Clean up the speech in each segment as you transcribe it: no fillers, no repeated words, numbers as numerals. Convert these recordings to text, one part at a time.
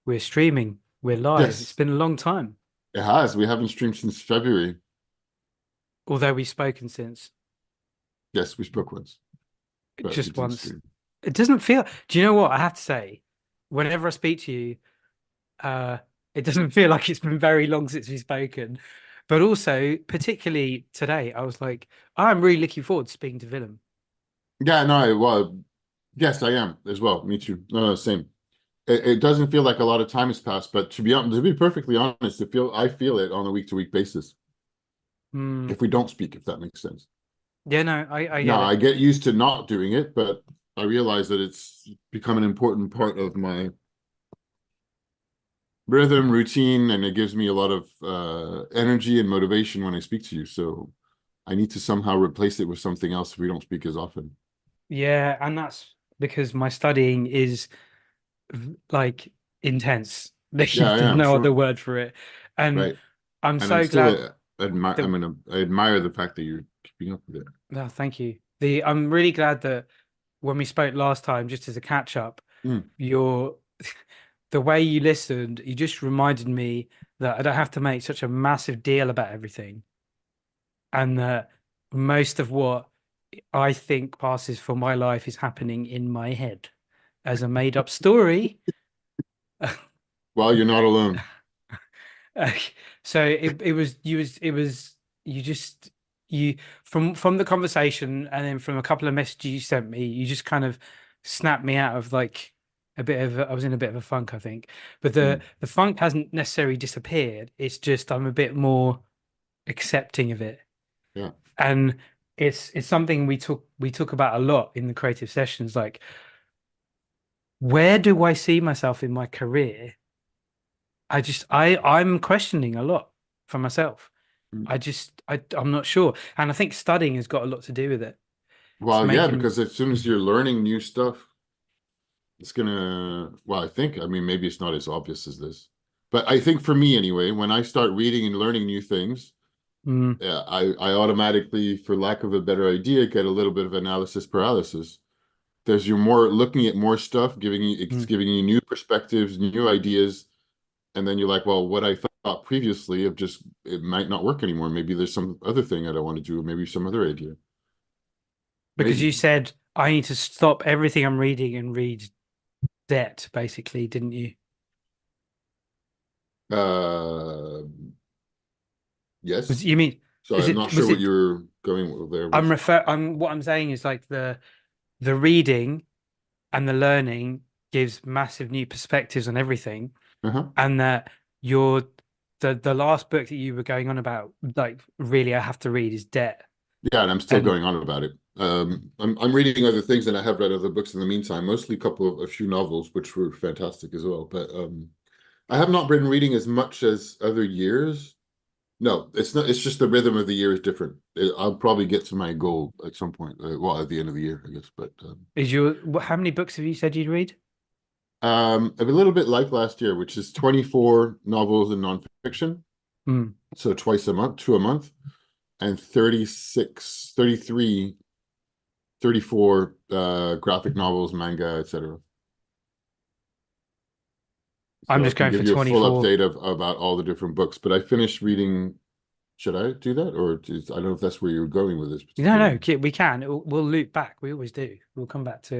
We're streaming. We're live. It's Yes, been a long time, it has. We haven't streamed since February. although we've spoken since Yes, we spoke once, but we just didn't once. stream. It doesn't feel. Do you know what I have to say? Whenever I speak to you, uh, it doesn't feel like it's been very long since we've spoken. But also, particularly today, I was like, I'm really looking forward to speaking to Willem. Yeah, no, well, yes, I am as well. Me too. No, no, same. It doesn't feel like a lot of time has passed, but to be perfectly honest, I feel it on a week-to-week basis Hmm. if we don't speak, if that makes sense. Yeah, no, I No, get I it. get used to not doing it, but I realize that it's become an important part of my rhythm, routine, and it gives me a lot of energy and motivation when I speak to you. So I need to somehow replace it with something else if we don't speak as often. Yeah, and that's because my studying is like intense. Yeah, There's yeah, I'm no sure. other word for it. And Right. I'm And I'm so still glad admire. that I admire the fact that you're keeping up with it. oh, thank you. I'm really glad that when we spoke last time, just as a catch up, Mm. your the way you listened, you just reminded me that I don't have to make such a massive deal about everything, and that most of what I think passes for my life is happening in my head as a made up story. Well, you're not alone. Uh, so it was you just you from the conversation and then from a couple of messages you sent me, you just kind of snapped me out of like I was in a bit of a funk, I think. But Mm. the funk hasn't necessarily disappeared. It's just I'm a bit more accepting of it. Yeah. And it's something we talk about a lot in the creative sessions, like where do I see myself in my career? I'm questioning a lot for myself. Mm. I'm not sure. And I think studying has got a lot to do with it. It's Well, yeah, making because as soon as you're learning new stuff, well, I mean, maybe it's not as obvious as this, but I think for me anyway, when I start reading and learning new things, mm, yeah, I automatically, for lack of a better idea, get a little bit of analysis paralysis. There's you're more looking at more stuff, it's mm. giving you new perspectives, new ideas, and then you're like, well, what I thought previously of just it might not work anymore. Maybe there's some other thing I don't want to do, or maybe some other idea. Because you Maybe. said I need to stop everything I'm reading and read debt, basically, didn't you? Uh, Was yes. you mean So is I'm not it sure was what it you're going with there I'm with. refer I'm what I'm saying is like the reading and the learning gives massive new perspectives on everything, Uh-huh. and that you're the last book that you were going on about, like really I have to read is debt. Yeah, and I'm still And going on about it. I'm reading other things, and I have read other books in the meantime, mostly a few novels, which were fantastic as well. But I have not been reading as much as other years. No, it's not. It's just the rhythm of the year is different. I'll probably get to my goal at some point. Well, at the end of the year, I guess. But how many books have you said you'd read? a little bit like last year, which is 24 novels and nonfiction, Hmm. so twice a month, two a month, and 36, 33, 34 graphic novels, manga, etc. I'm So I just can going give for you a full 24. update of about all the different books. But I finished reading. Should I do that, I don't know if that's where you're going with this No, particular no, one. we can. We'll loop back. We always do. We'll come back to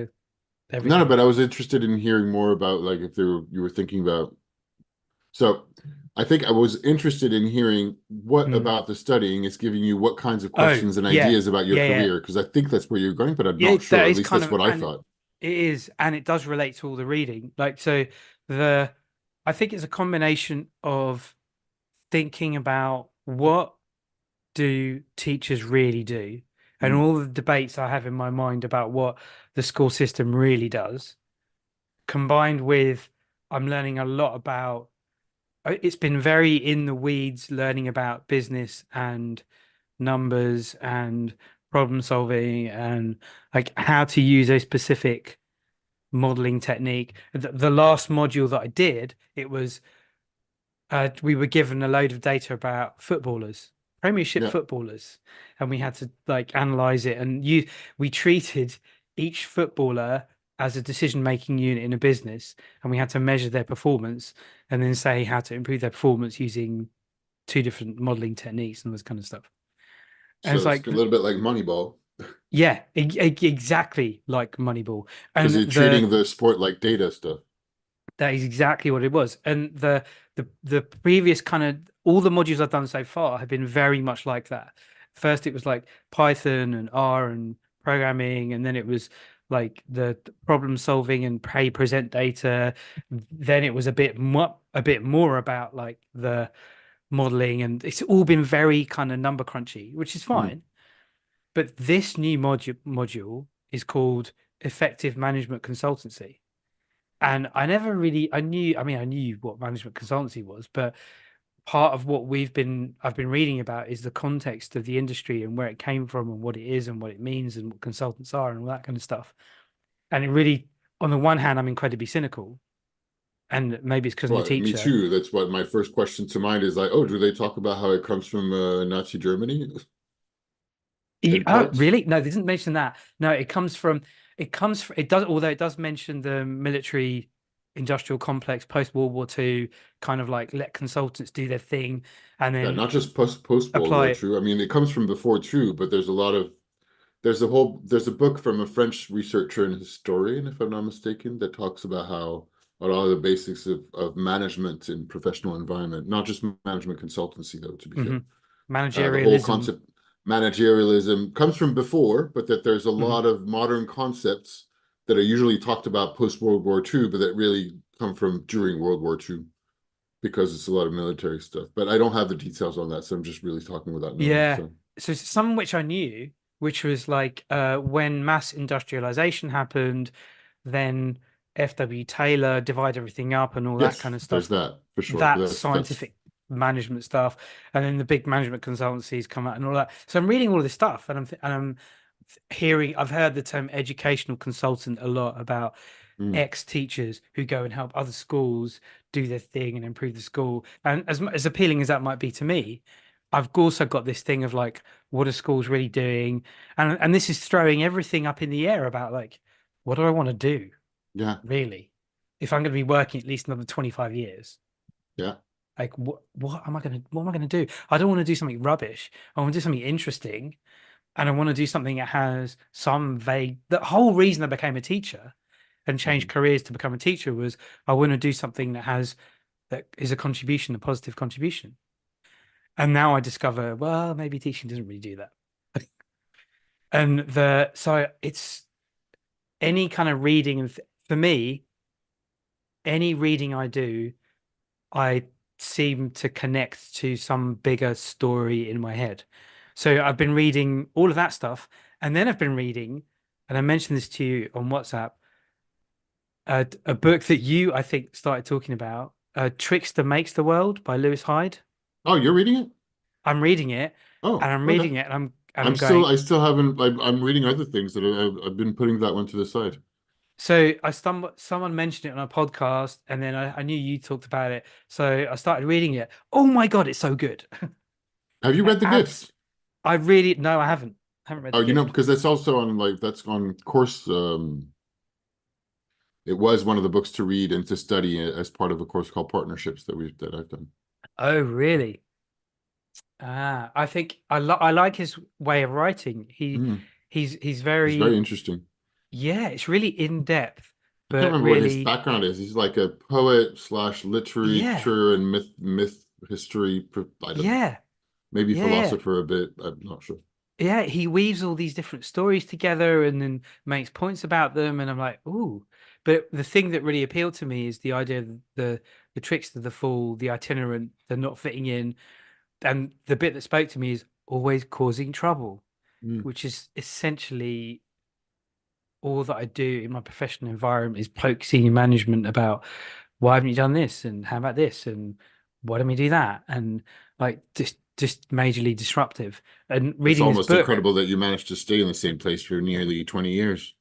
No, no, everything. but I was interested in hearing more about like if you were thinking about. So I think I was interested in hearing what Hmm. about the studying is giving you what kinds of Oh, questions and yeah. ideas about your Yeah, yeah. career, because I think that's where you're going, but I'm Yeah, not sure. that At is least kind that's of, what I and thought. it is, and it does relate to all the reading. Like, so the, I think it's a combination of thinking about what do teachers really do, and Mm. all the debates I have in my mind about what the school system really does, combined with I'm learning a lot about, it's been very in the weeds learning about business and numbers and problem solving and like how to use a specific modeling technique. The last module that I did, it was we were given a load of data about footballers, Premiership Yeah. footballers, and we had to like analyze it. And we treated each footballer as a decision-making unit in a business, and we had to measure their performance and then say how to improve their performance using two different modeling techniques and all this kind of stuff. And it's So it's like, a little bit like Moneyball yeah, exactly like Moneyball. because And you're treating the sport like data stuff. that is exactly what it was. And the previous kind of all the modules I've done so far have been very much like that. First, it was like Python and R and programming, and then it was like the problem solving and pay present data. Then it was a bit more about like the modeling, and it's all been very kind of number crunchy, which is Mm. fine. But this new module is called Effective Management Consultancy. And I never really, I knew what management consultancy was, but part of what I've been reading about is the context of the industry and where it came from and what it is and what it means and what consultants are and all that kind of stuff. And it really, on the one hand, I'm incredibly cynical, and maybe it's because I'm a Well, me teacher. too. That's what my first question to mind is like, oh, do they talk about how it comes from Nazi Germany in Oh, parts? really? No, they didn't mention that. No, it does, although it does mention the military industrial complex post World War II, kind of like let consultants do their thing and Yeah, then not just post World apply War it. II. I mean, it comes from before too, but there's a book from a French researcher and historian, if I'm not mistaken, that talks about how a lot of the basics of management in professional environment, not just management consultancy, though, to be fair. Hmm. The whole Managerialism. concept managerialism comes from before, but that there's a Hmm. lot of modern concepts that are usually talked about post World War II, but that really come from during World War II because it's a lot of military stuff. But I don't have the details on that, so I'm just really talking without knowing. Yeah. So So some which I knew, which was like when mass industrialization happened, then F.W. Taylor divide everything up and all that kind yes, of there's stuff. that for sure. That That's scientific management stuff, and then the big management consultancies come out and all that. So I'm reading all this stuff, and I'm hearing. I've heard the term educational consultant a lot about mm, ex-teachers who go and help other schools do their thing and improve the school. And as appealing as that might be to me, I've also got this thing of like, what are schools really doing? And this is throwing everything up in the air about like, what do I want to do, yeah, really? If I'm going to be working at least another 25 years, yeah. like what am I gonna do? I don't want to do something rubbish. I want to do something interesting, and I want to do something that has some vague. The whole reason I became a teacher and changed Mhm. careers to become a teacher was I want to do something that is a contribution, a positive contribution. And now I discover, well, maybe teaching doesn't really do that. And so it's any kind of reading, and for me, any reading I do, I seem to connect to some bigger story in my head. So I've been reading all of that stuff, and then I've been reading, and I mentioned this to you on WhatsApp, a book that you, I think, started talking about, Trickster Makes the World by Lewis Hyde. Oh, you're reading it? I'm reading it, and Oh, I'm okay. reading it, and I'm going. I still haven't. I'm reading other things that I've been putting that one to the side. So I stumbled, someone mentioned it on a podcast, and then I knew you talked about it, so I started reading it. Oh my God, it's so good! Have you I read The abs Gift? I really no, I haven't. Haven't read Oh, The you know, Gift. because that's also on like that's on course. It was one of the books to read and to study as part of a course called Partnerships that I've done. Oh, really? Ah, I think I like his way of writing. Mm, He's he's very very interesting. yeah, it's really in depth, I can't but remember what his really background is. He's like a poet slash yeah, literature and myth history. I don't know. yeah, Maybe yeah, philosopher a bit. I'm not sure. yeah. He weaves all these different stories together and then makes points about them, and I'm like, ooh. But the thing that really appealed to me is the idea of the trickster, the fool, the itinerant, the not fitting in, and the bit that spoke to me is always causing trouble, Mm. which is essentially all that I do in my professional environment is poke senior management about why haven't you done this and how about this and why don't we do that and like just majorly disruptive. And It's reading this almost book, incredible that you managed to stay in the same place for nearly 20 years.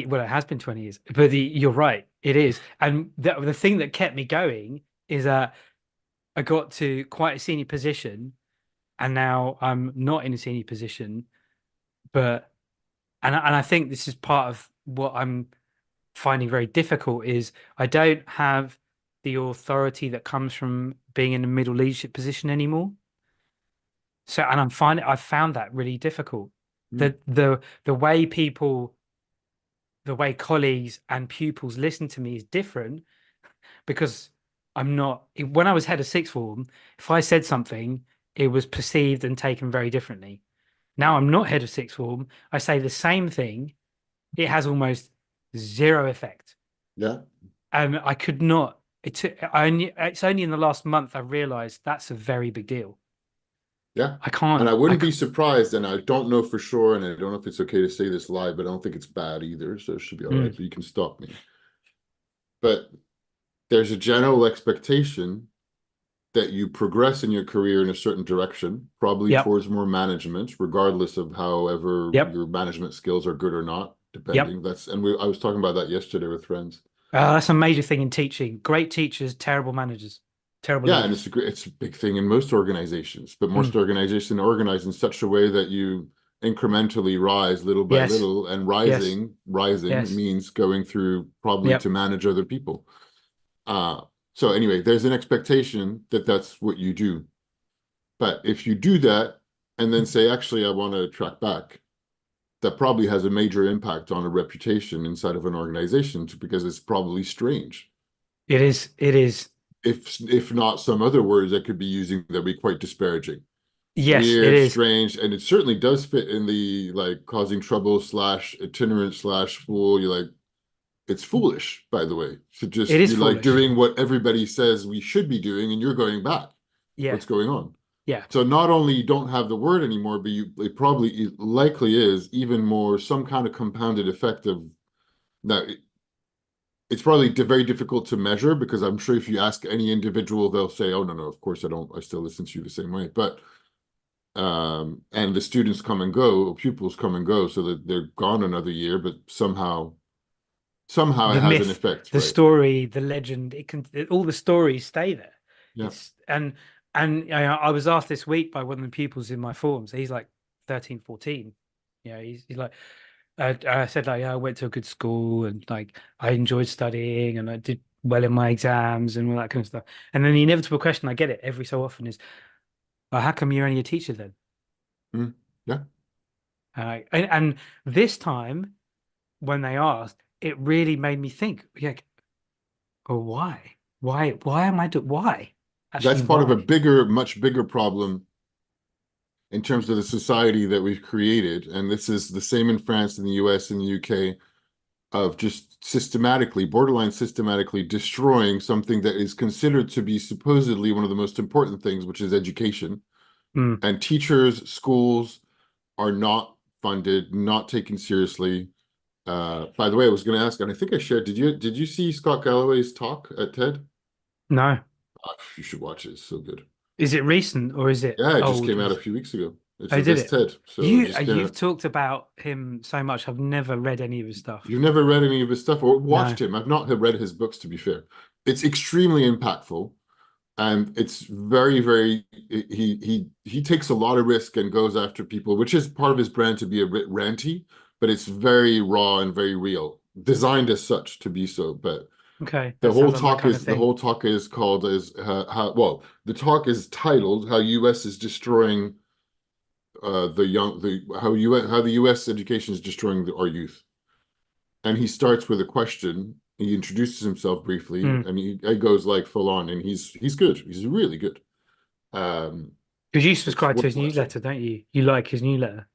well, it has been 20 years, but you're right, it is. And the thing that kept me going is that I got to quite a senior position, and now I'm not in a senior position, but and I think this is part of what I'm finding very difficult is I don't have the authority that comes from being in a middle leadership position anymore. So, and I've found that really difficult. Mm. The way people, the way colleagues and pupils listen to me is different because I'm not, when I was head of sixth form, if I said something, it was perceived and taken very differently. Now I'm not head of sixth form. I say the same thing. It has almost zero effect. Yeah, And I could not, it's only in the last month I've realized that's a very big deal. yeah. I And I can't, I wouldn't be can't, surprised, and I don't know for sure, and I don't know if it's okay to say this live, but I don't think it's bad either, so it should be all right. mm, But you can stop me. But there's a general expectation that you progress in your career in a certain direction, probably yep, towards more management, regardless of however yep, your management skills are good or not, yep. depending. I was talking about that yesterday with friends. That's a major thing in teaching. Great teachers, terrible managers, terrible Yeah, and leaders. it's a big thing in most organizations, but most Mm, organizations organize in such a way that you incrementally rise little by yes, little, and yes, rising yes. means going through probably to Yep. manage other people. Uh, so anyway, there's an expectation that that's what you do. But if you do that and then say, actually, I want to track back, that probably has a major impact on a reputation inside of an organization because it's probably strange. It is. It is. If not some other words that could be using that be quite disparaging. Yes, it Weird, is. strange, and it certainly does fit in the like causing trouble slash itinerant slash fool. You're like, it's foolish, by the way. So It just is you're like foolish. doing what everybody says we should be doing, and you're going back. Yeah. What's going on? Yeah. So not only you don't have the word anymore, but it probably it likely is even more some kind of compounded effect of that. It's probably very difficult to measure because I'm sure if you ask any individual, they'll say, "Oh, no, no, of course I don't. I still listen to you the same way." But and the students come and go, or pupils come and go, so that they're gone another year, but somehow it The has an myth, effect, the right? story, the legend, all the stories stay there. Yeah. It's and I was asked this week by one of the pupils in my forums. He's like 13, 14. He's like I said like, yeah, I went to a good school and like I enjoyed studying and I did well in my exams and all that kind of stuff. And then the inevitable question I get it every so often is, well, how come you're only a teacher then? Mm. Yeah. And this time when they asked, it really made me think, yeah, well, why? Why am I do why? That's Actually, part of a why? bigger, much bigger problem in terms of the society that we've created. And this is the same in France and the US and the UK of just systematically, borderline systematically destroying something that is considered to be supposedly one of the most important things, which is education. Mm, And teachers, schools are not funded, not taken seriously. By the way, I was going to ask, and I think I shared. Did you see Scott Galloway's talk at TED? no. You should watch it. It's so good. Is it recent or is it Yeah, it just old? came out a few weeks ago. It's I the did best it. TED. So You've talked about him so much. I've never read any of his stuff. you've never read any of his stuff or No. watched him. I've not read his books, to be fair. It's extremely impactful. And it's very, very he takes a lot of risk and goes after people, which is part of his brand to be a bit ranty, but it's very raw and very real, designed as such to be so. But Okay, that sounds like my kind of the thing. whole talk is called as how well the talk is titled how U.S. is destroying the young the how U.S. how the U.S. education is destroying our youth. And he starts with a question. He introduces himself briefly, Mm. and he goes like full on, and he's good. He's really good. Because you So it's subscribe to worth his watching. newsletter, don't you? You like his newsletter.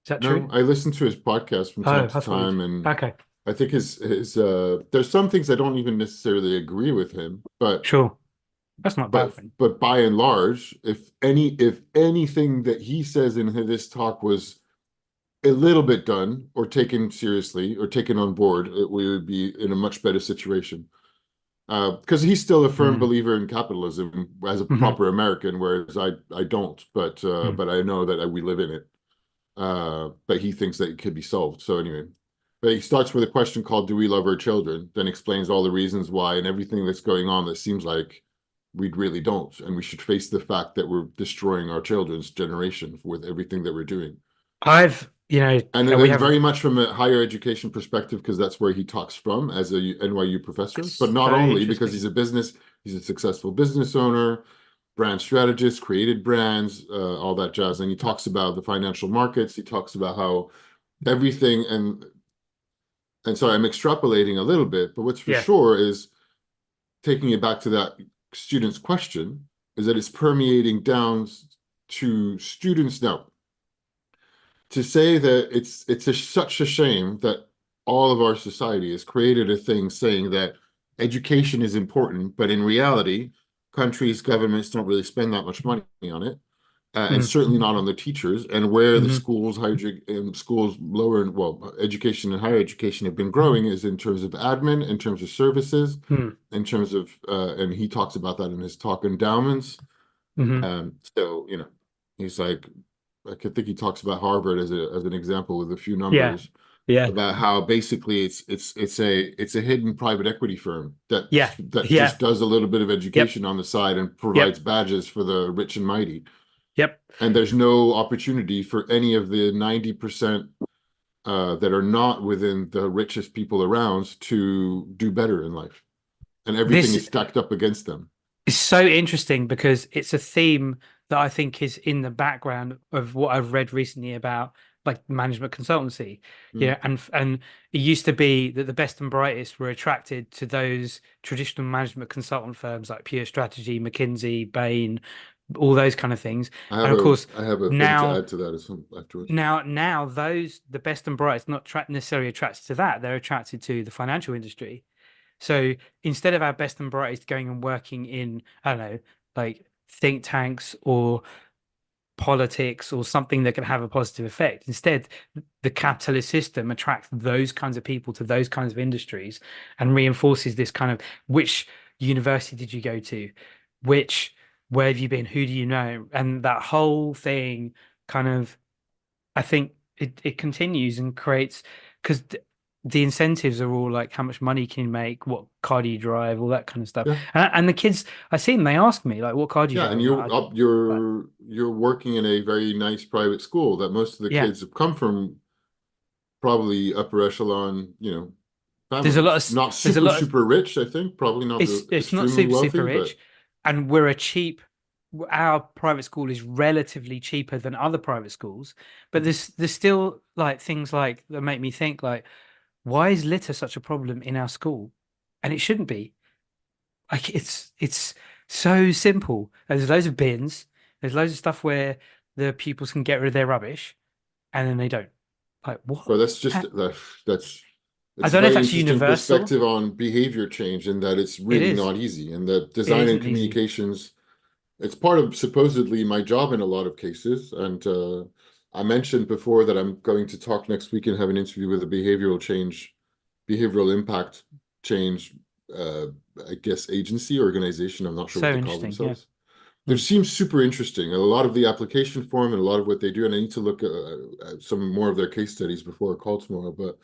Is that No, true? I listen to his podcast from time Oh, to I thought you. time, and Okay, I think his there's some things I don't even necessarily agree with him, sure. That's not a bad thing. but by and large, if anything that he says in this talk was a little bit done or taken seriously or taken on board, we would be in a much better situation. Because he's still a firm Mm. believer in capitalism as a Hmm. proper American, whereas I don't, Mm. but I know that we live in it. But he thinks that it could be solved. So anyway, but he starts with a question called "Do we love our children?" Then explains all the reasons why and everything that's going on that seems like we really don't, and we should face the fact that we're destroying our children's generation with everything that we're doing. And we then have very much from a higher education perspective, because that's where he talks from as a NYU professor, but not so only because interesting. he's a successful business owner, brand strategist, created brands, all that jazz. And he talks about the financial markets. He talks about how everything, and so I'm extrapolating a little bit, but what's for Yeah. sure is taking it back to that student's question is that it's permeating down to students now. To say that such a shame that all of our society has created a thing saying that education is important, but in reality, countries, governments don't really spend that much money on it, and Mm, certainly not on the teachers. And where the hmm schools, schools lower, well, education and higher education have been growing is in terms of admin, in terms of services, mm, in terms of, and he talks about that in his talk, endowments. hmm So, he's like, I think he talks about Harvard as an example with a few Yeah. numbers Yeah. about how basically it's a hidden private equity firm Yeah. that Yeah. just does a little bit of Yep. education on the side and provides Yep. badges for the rich and mighty. Yep. And there's no opportunity for any of the 90% that are not within the richest people around to do better in life. And everything This is stacked up against them. is so interesting because it's a theme that I think is in the background of what I've read recently about like management consultancy. Mm. Yeah, and it used to be that the best and brightest were attracted to those traditional management consultant firms like Pure Strategy, McKinsey, Bain, all those kind of things. And of course, I have a thing to now add to that afterwards. now those the best and brightest not necessarily attracted to that, they're attracted to the financial industry. So instead of our best and brightest going and working in, I don't know, like think tanks or politics or something that can have a positive effect, instead, the capitalist system attracts those kinds of people to those kinds of industries and reinforces this kind of which university did you go to? Which, where have you been? Who do you know? And that whole thing kind of I think it continues and creates because the incentives are all like how much money can you make, what car do you drive, all that kind of stuff. Yeah. And the kids I see them, they ask me like, what car do you Yeah, drive? and I'm like, like, you're working in a very nice private school that most of the yeah, kids have come from, probably upper echelon, there's a lot families. of Not there's a super, lot of super rich, I think, probably not the it's not extremely super wealthy, rich, but and we're a cheap. Our private school is relatively cheaper than other private schools, but there's still like things like that make me think like, why is litter such a problem in our school? And it shouldn't be. Like it's so simple. There's loads of bins. There's loads of stuff where the pupils can get rid of their rubbish, and then they don't. Like what? but that's just Ha- that's I it's a don't know if very that's interesting universal. perspective on behavior change, and that it's It really is. not easy, and that It design and isn't easy. communications, it's part of supposedly my job in a lot of cases. And I mentioned before that I'm going to talk next week and have an interview with a behavioral impact change, uh, I guess, agency, organization. I'm not sure what So they call interesting. Yeah. themselves. It Mm. seems super interesting. And a lot of the application form and a lot of what they do. And I need to look at some more of their case studies before a call tomorrow. But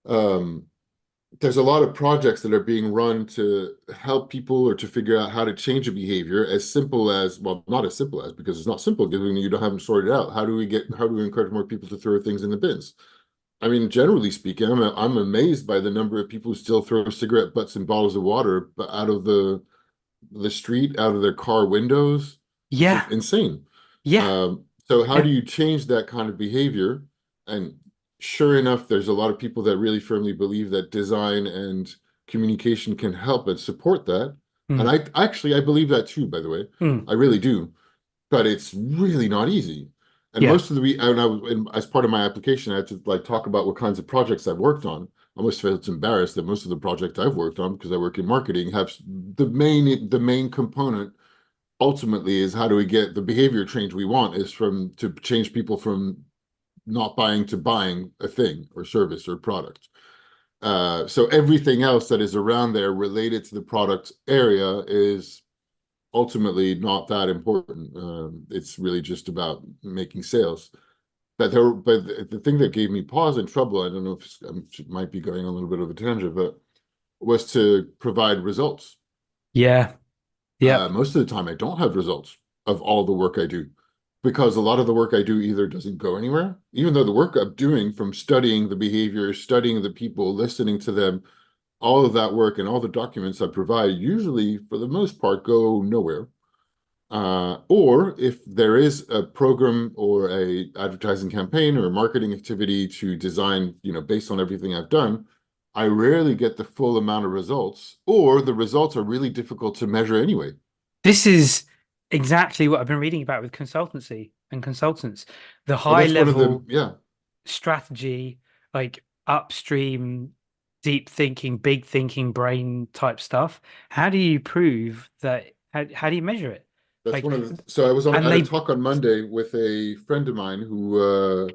um, there's a lot of projects that are being run to help people or to figure out how to change a behavior as simple as, well, not as simple as, because it's not simple given you don't haven't sorted out. How do we encourage more people to throw things in the bins? I mean, generally speaking, I'm amazed by the number of people who still throw cigarette butts and bottles of water out of the street, out of their car windows. It's Yeah. insane. Yeah. So how do And you change that kind of behavior? And sure enough, there's a lot of people that really firmly believe that design and communication can help and support that. And mm, I believe that too, by the way. mm, I really do. But it's really not easy. And yeah. most of the and I was as part of my application, I had to like talk about what kinds of projects I've worked on. I almost felt embarrassed that most of the projects I've worked on, because I work in marketing, have the main component ultimately is how do we get the behavior change we want is from to change people from not buying to buying a thing or service or product. So everything else that is around there related to the product area is ultimately not that important. It's really just about making sales. But the thing that gave me pause and trouble, I don't know if it might be going on a little bit of a tangent, but was to provide results. Yeah. Yep. Most of the time, I don't have results of all the work I do. because a lot of the work I do either doesn't go anywhere, even though the work I'm doing from studying the behavior, studying the people, listening to them, all of that work and all the documents I provide usually, for the most part, go nowhere. Or if there is a program or a advertising campaign or a marketing activity to design, based on everything I've done, I rarely get the full amount of results, or the results are really difficult to measure anyway. This is exactly what I've been reading about with consultancy and consultants. The Well, high that's one of the, level yeah, strategy, like upstream, deep thinking, big thinking brain type stuff. How do you prove that? How do you measure it? that's Like, one of the, so I was on and at a they, talk on Monday with a friend of mine who,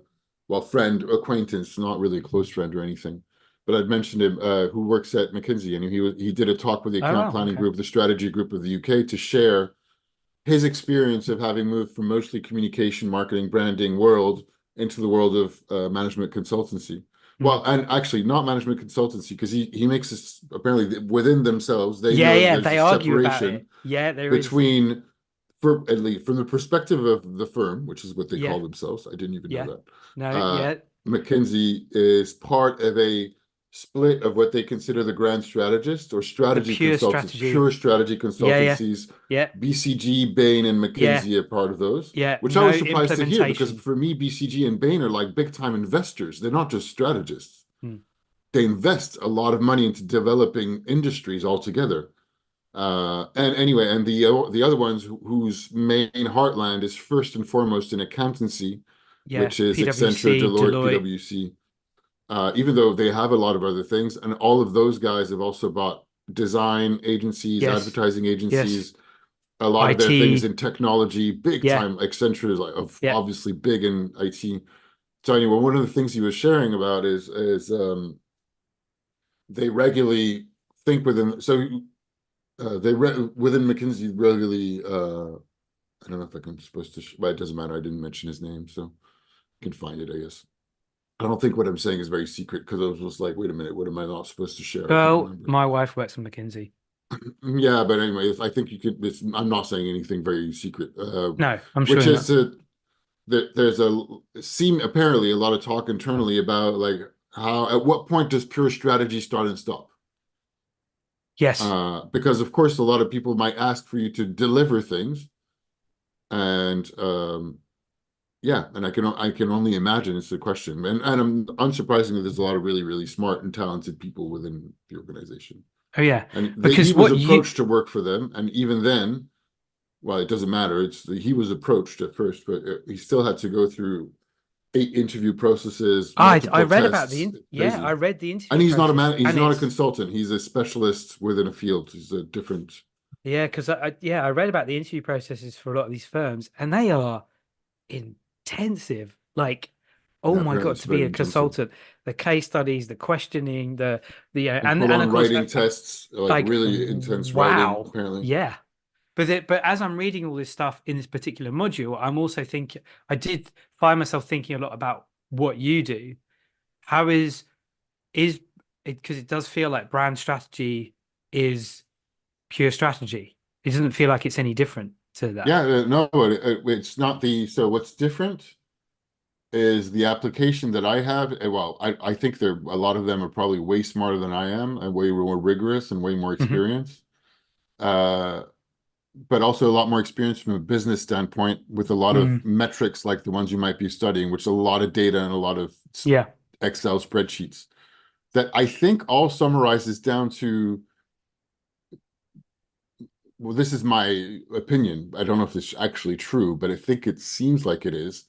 well, friend, acquaintance, not really a close friend or anything, but I'd mentioned him, who works at McKinsey, and he did a talk with the oh account wow, planning okay. group, the strategy group of the UK, to share his experience of having moved from mostly communication, marketing, branding world into the world of management consultancy. Well, Mm. and actually not management consultancy, because he makes this apparently within themselves, they Yeah, know yeah, there's they a argue about separation it. Yeah, there is. between, for at least from the perspective of the firm, which is what they Yeah, call themselves. I didn't even know yeah. that. No, yeah, McKinsey is part of a split of what they consider the grand strategist or the strategy pure consultants, strategy. pure strategy Yeah, yeah, consultancies. yeah, BCG, Bain, and yeah, McKinsey are part of those, yeah. which I No was surprised to hear because implementation. for me, BCG and Bain are like big time investors. They're not just strategists. Mm. They invest a lot of money into developing industries altogether. And anyway, and the other ones whose main heartland is first and foremost in accountancy, Yeah, which is Accenture, PwC, Deloitte, Deloitte. PwC. Even though they have a lot of other things, and all of those guys have also bought design agencies, Yes, advertising yes. agencies. A lot of their things IT. in technology, big Yeah, time. Accenture is like yeah, obviously big in IT. So anyway, one of the things he was sharing about is they regularly think within, so within McKinsey regularly, I don't know if I'm supposed to but it doesn't matter, I didn't mention his name, so you can find it, I guess. I don't think what I'm saying is very secret, because I was just like, wait a minute, what am I not supposed to share? I can't well, remember. my wife works for McKinsey. Yeah, but anyway, I think you could, I'm not saying anything very secret, No, I'm which sure is not. there's apparently a lot of talk internally about like how, at what point does pure strategy start and stop? Yes. Because of course a lot of people might ask for you to deliver things, and yeah, and I can only imagine it's the question, and unsurprisingly, there's a lot of really really smart and talented people within the organization, Oh yeah. and he Because was what you approached to work for them, and even then, well, it doesn't matter. He was approached at first, but he still had to go through 8 interview processes, I multiple read about tests. yeah, I Crazy. read the And interview he's not a process man, he's and not a it's consultant. He's a specialist within a field. He's a different, yeah, because I read about the interview processes for a lot of these firms and they are intensive. Like, oh yeah, my apparently God, it's to be very a intensive. consultant, the case studies, the questioning, the And and of full-on course writing tests, like like really intense writing, wow. apparently. Yeah. But as I'm reading all this stuff in this particular module, I'm also thinking I did find myself thinking a lot about what you do. How is it because it does feel like brand strategy is pure strategy. It doesn't feel like it's any different to that. Yeah, no, it's not so what's different is the application that I have. Well, I think a lot of them are probably way smarter than I am and way more rigorous and way more Hmm. experienced. Uh, but also a lot more experience from a business standpoint with a lot of Mm, metrics like the ones you might be studying, which is a lot of data and a lot of yeah. Excel spreadsheets that I think all summarizes down to, well, this is my opinion. I don't know if it's actually true, but I think it seems like it is,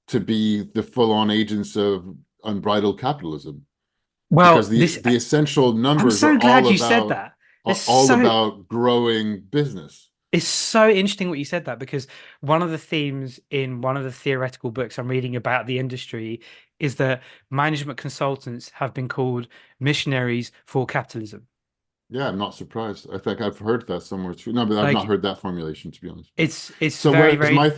to be the full-on agents of unbridled capitalism, because Well, the essential I'm numbers are so glad you said that. It's all so about growing business. it's so interesting what you said that because one of the themes in one of the theoretical books I'm reading about the industry is that management consultants have been called missionaries for capitalism. Yeah, I'm not surprised. I think I've heard that somewhere too. No, but I've not Like heard that formulation, to be honest. But it's so very, whereas very my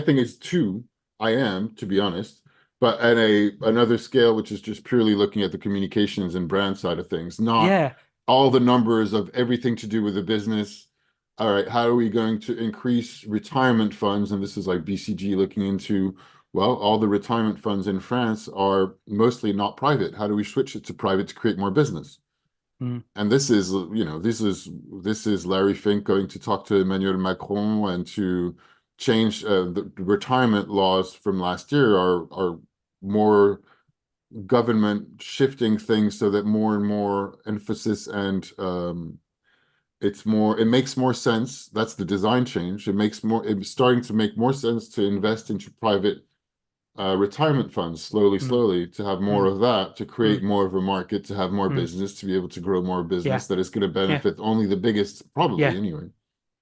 thing is too, I am, to be honest, but at another scale, which is just purely looking at the communications and brand side of things, not yeah. all the numbers of everything to do with the business, all right, how are we going to increase retirement funds? And this is like BCG looking into, well, all the retirement funds in France are mostly not private. How do we switch it to private to create more business? Mm, And this is, this is Larry Fink going to talk to Emmanuel Macron and to change the retirement laws from last year are more government shifting things so that more and more emphasis and it makes more sense. That's the design change. It's starting to make more sense to invest into private retirement funds slowly, mm, slowly, to have more mm, of that, to create mm, more of a market, to have more mm. business, to be able to grow more Yeah, business that is going to yeah, benefit only the biggest, probably yeah. anyway,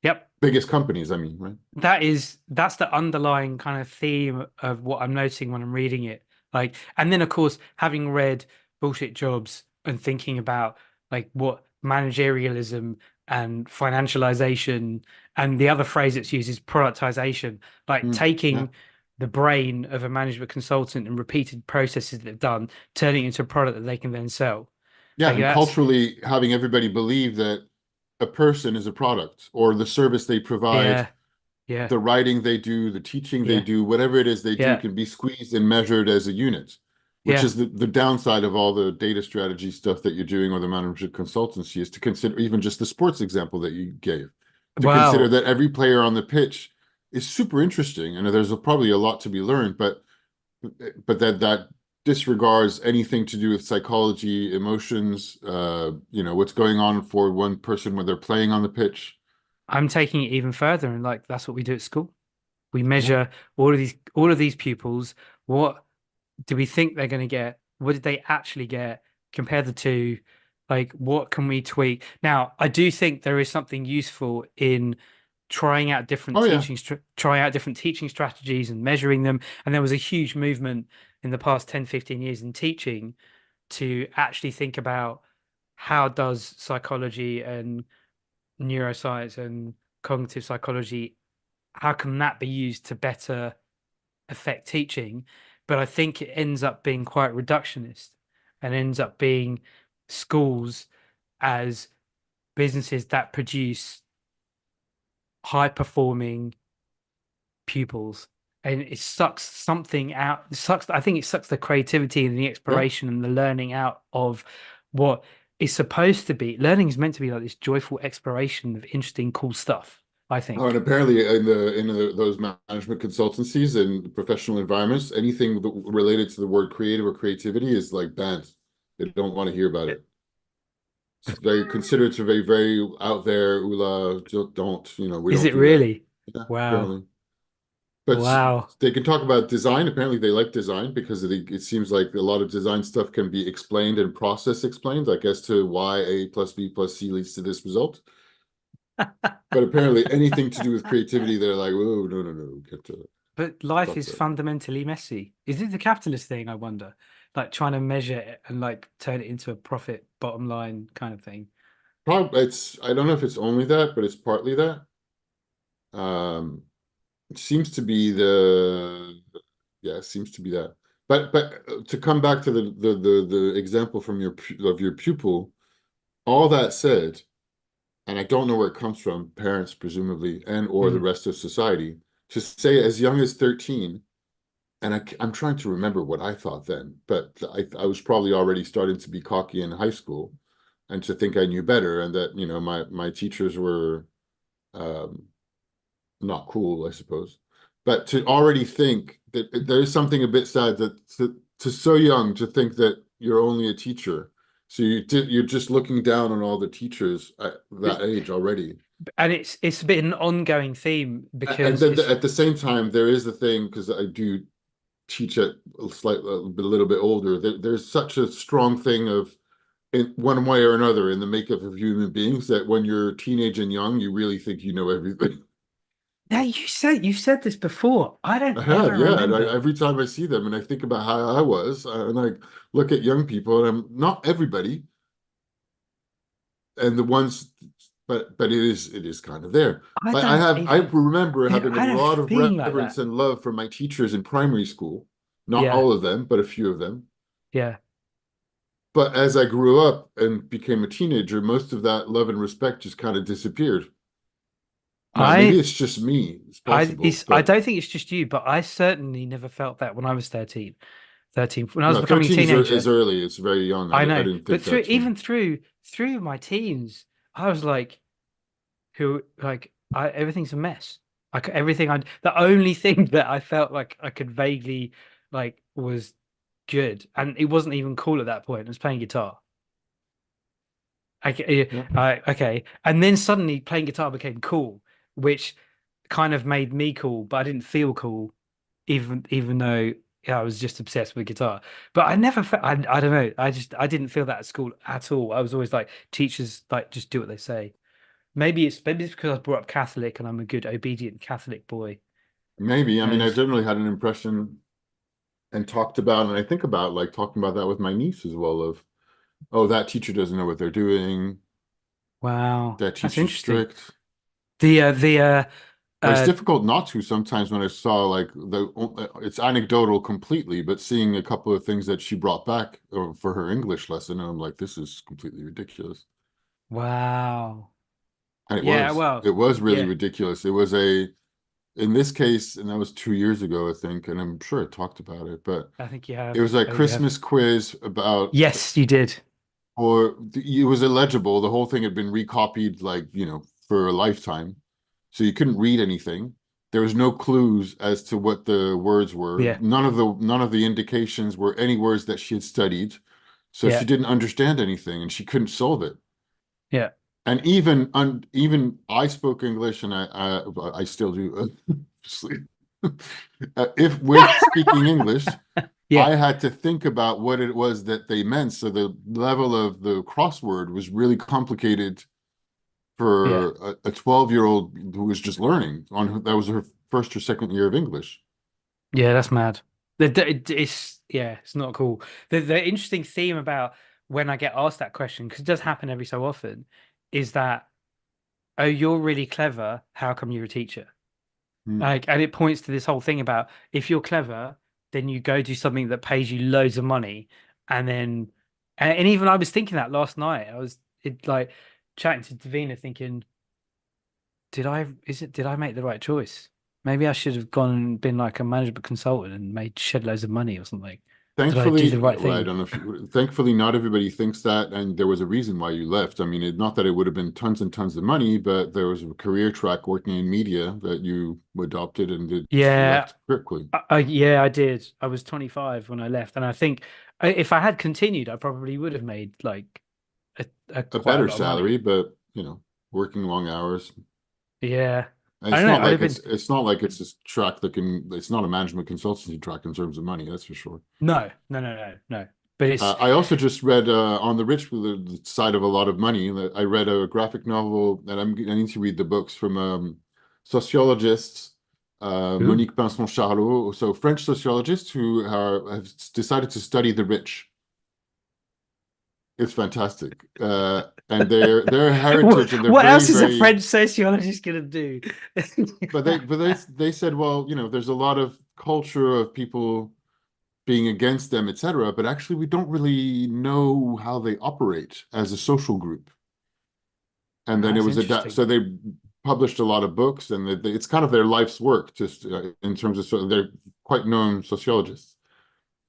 Yep. biggest companies, I mean, right? That's the underlying kind of theme of what I'm noticing when I'm reading it. Like, and then of course, having read Bullshit Jobs and thinking about like what managerialism and financialization and the other phrase that's used is productization, like Mm, yeah. taking the brain of a management consultant and repeated processes that they've done, turning it into a product that they can then sell. Yeah, Like and that's culturally having everybody believe that a person is a product or the service they provide, yeah, yeah, the writing they do, the teaching they yeah, do, whatever it is they do yeah, can be squeezed and measured as a unit, which yeah. is the downside of all the data strategy stuff that you're doing or the management consultancy is to consider even just the sports example that you gave, to consider Wow. that every player on the pitch is super interesting and there's probably a lot to be learned, but that disregards anything to do with psychology, emotions, what's going on for one person when they're playing on the pitch. I'm taking it even further, and like that's what we do at school. We Yeah. measure all of these pupils. What do we think they're going to get? What did they actually get? Compare the two. Like, what can we tweak? Now, I do think there is something useful in Oh yeah. trying out different teaching strategies and measuring them. And there was a huge movement in the past 10, 15 years in teaching to actually think about how does psychology and neuroscience and cognitive psychology, how can that be used to better affect teaching? But I think it ends up being quite reductionist and ends up being schools as businesses that produce high performing pupils. And it sucks something out. It sucks. I think it sucks the creativity and the Yeah. exploration and the learning out of what is supposed to be. Learning is meant to be like this joyful exploration of interesting, cool stuff, I Oh, and think. apparently those management consultancies and professional environments, anything related to the word creative or creativity is like banned. They don't want to hear about it. It's very considered to be very out there. Ooh, we Is don't it do that. really? Yeah, Wow. apparently. But Wow. they can talk about design. Apparently, they like design because it seems like a lot of design stuff can be explained and process explained, like as to why A plus B plus C leads to this result. But apparently, anything to do with creativity, they're like, oh, no, no, no, get to But life stop is that. fundamentally messy. Is it the capitalist thing, I wonder? Like trying to measure it and like turn it into a profit bottom line kind of thing. Probably I don't know if it's only that, but it's partly that. Um, it seems to be yeah, it seems to be that. But to come back to the example from your pupil, all that said, and I don't know where it comes from, parents presumably, and or the Mm, rest of society, to say as young as 13, and I'm trying to remember what I thought then, but I was probably already starting to be cocky in high school and to think I knew better and that, my teachers were um, not cool, I suppose. But to already think that there's something a bit sad that to so young to think that you're only a teacher. So you're just looking down on all the teachers at that age already. and it's a bit an ongoing theme And because then it's at the same time, there is the thing because I do teach at a little bit older. There's such a strong thing of in one way or another in the makeup of human beings that when you're teenage and young, you really think you know everything. now you've said this before. I don't I have, ever yeah. And remember. every time I see them and I think about how I was, and I look at young people, and I'm not everybody, and the ones, but it is kind of there. I I don't have I even remember dude, having a I had a lot of feeling like reverence that. and love for my teachers in primary school. Not Yeah, all of them, but a few of them. yeah. But as I grew up and became a teenager, most of that love and respect just kind of disappeared. Now, maybe I it's just me. It's possible, I but don't think it's just you, but I certainly never felt that when I was 13. 13. When I was no, becoming a 13 teenager. is early. It's very young. I I know, didn't but think that too. through my teens, I was like, who like I everything's a mess. Like everything I the only thing that I felt like I could vaguely like was good, and it wasn't even cool at that point. I was playing guitar. Yeah. Okay, and then suddenly playing guitar became cool, which kind of made me cool, but I didn't feel cool, even though I was just obsessed with guitar. But I never felt I don't know. I didn't feel that at school at all. I was always like teachers like just do what they say. Maybe it's because I was brought up Catholic and I'm a good obedient Catholic boy. Maybe. I mean, I As generally had an impression and talked about, and I think about like talking about that with my niece as well of, oh, that teacher doesn't know what they're doing. wow, That that's teacher's interesting. strict. The But it's uh difficult not to sometimes when I saw like it's anecdotal completely, but seeing a couple of things that she brought back for her English lesson, and I'm like, this is completely ridiculous. wow. And Yeah, it well, was really yeah, ridiculous. It was in this case, and that was 2 years ago, I think, and I'm sure I talked about it, but I think you it have. was like Oh, you have. Christmas quiz about, Yes, you did. or it was illegible. The whole thing had been recopied like, for a lifetime. So you couldn't read anything. There was no clues as to what the words were. Yeah, None of the indications were any words that she had studied. So she yeah, didn't understand anything and she couldn't solve it. yeah, And even I spoke English and I still do, obviously. If with speaking English, yeah, I had to think about what it was that they meant. So the level of the crossword was really complicated yeah, for a 12-year-old who was just learning that was her first or second year of English. yeah. That's mad. It's yeah, it's not cool. The interesting theme about when I get asked that question, because it does happen every so often, is that oh, you're really clever. How come you're a teacher? Mm. Like, and it points to this whole thing about if you're clever, then you go do something that pays you loads of money, and then, and even I was thinking that last night. I was like chatting to Davina, thinking, did I make the right choice? Maybe I should have gone and been like a management consultant and made shed loads of money or something. Did I do the Thankfully, right well, I thing? don't know if thankfully not everybody thinks that, and there was a reason why you left. I mean, not that it would have been tons and tons of money, but there was a career track working in media that you adopted and did Yeah, left quickly. yeah, I did. I was 25 when I left, and I think if I had continued, I probably would have made like a A quite a better lot of money. salary, but working long hours. Yeah. And I it's don't know. not I'd like have been it's not like it's this track that it's not a management consultancy track in terms of money, that's for sure. no, no, no, no, no. But it's I also just read on the side of a lot of money. I read a graphic novel that I need to read the books from sociologists, ooh, Monique Pinson-Charlot, so French sociologists who have decided to study the rich. It's fantastic, and their heritage and they're what very else is a very. French sociologist gonna do? But they said, well, there's a lot of culture of people being against them, etc. But actually, we don't really know how they operate as a social group. And then it That's was interesting. so they published a lot of books, and it's kind of their life's work, just in terms of they're quite known sociologists.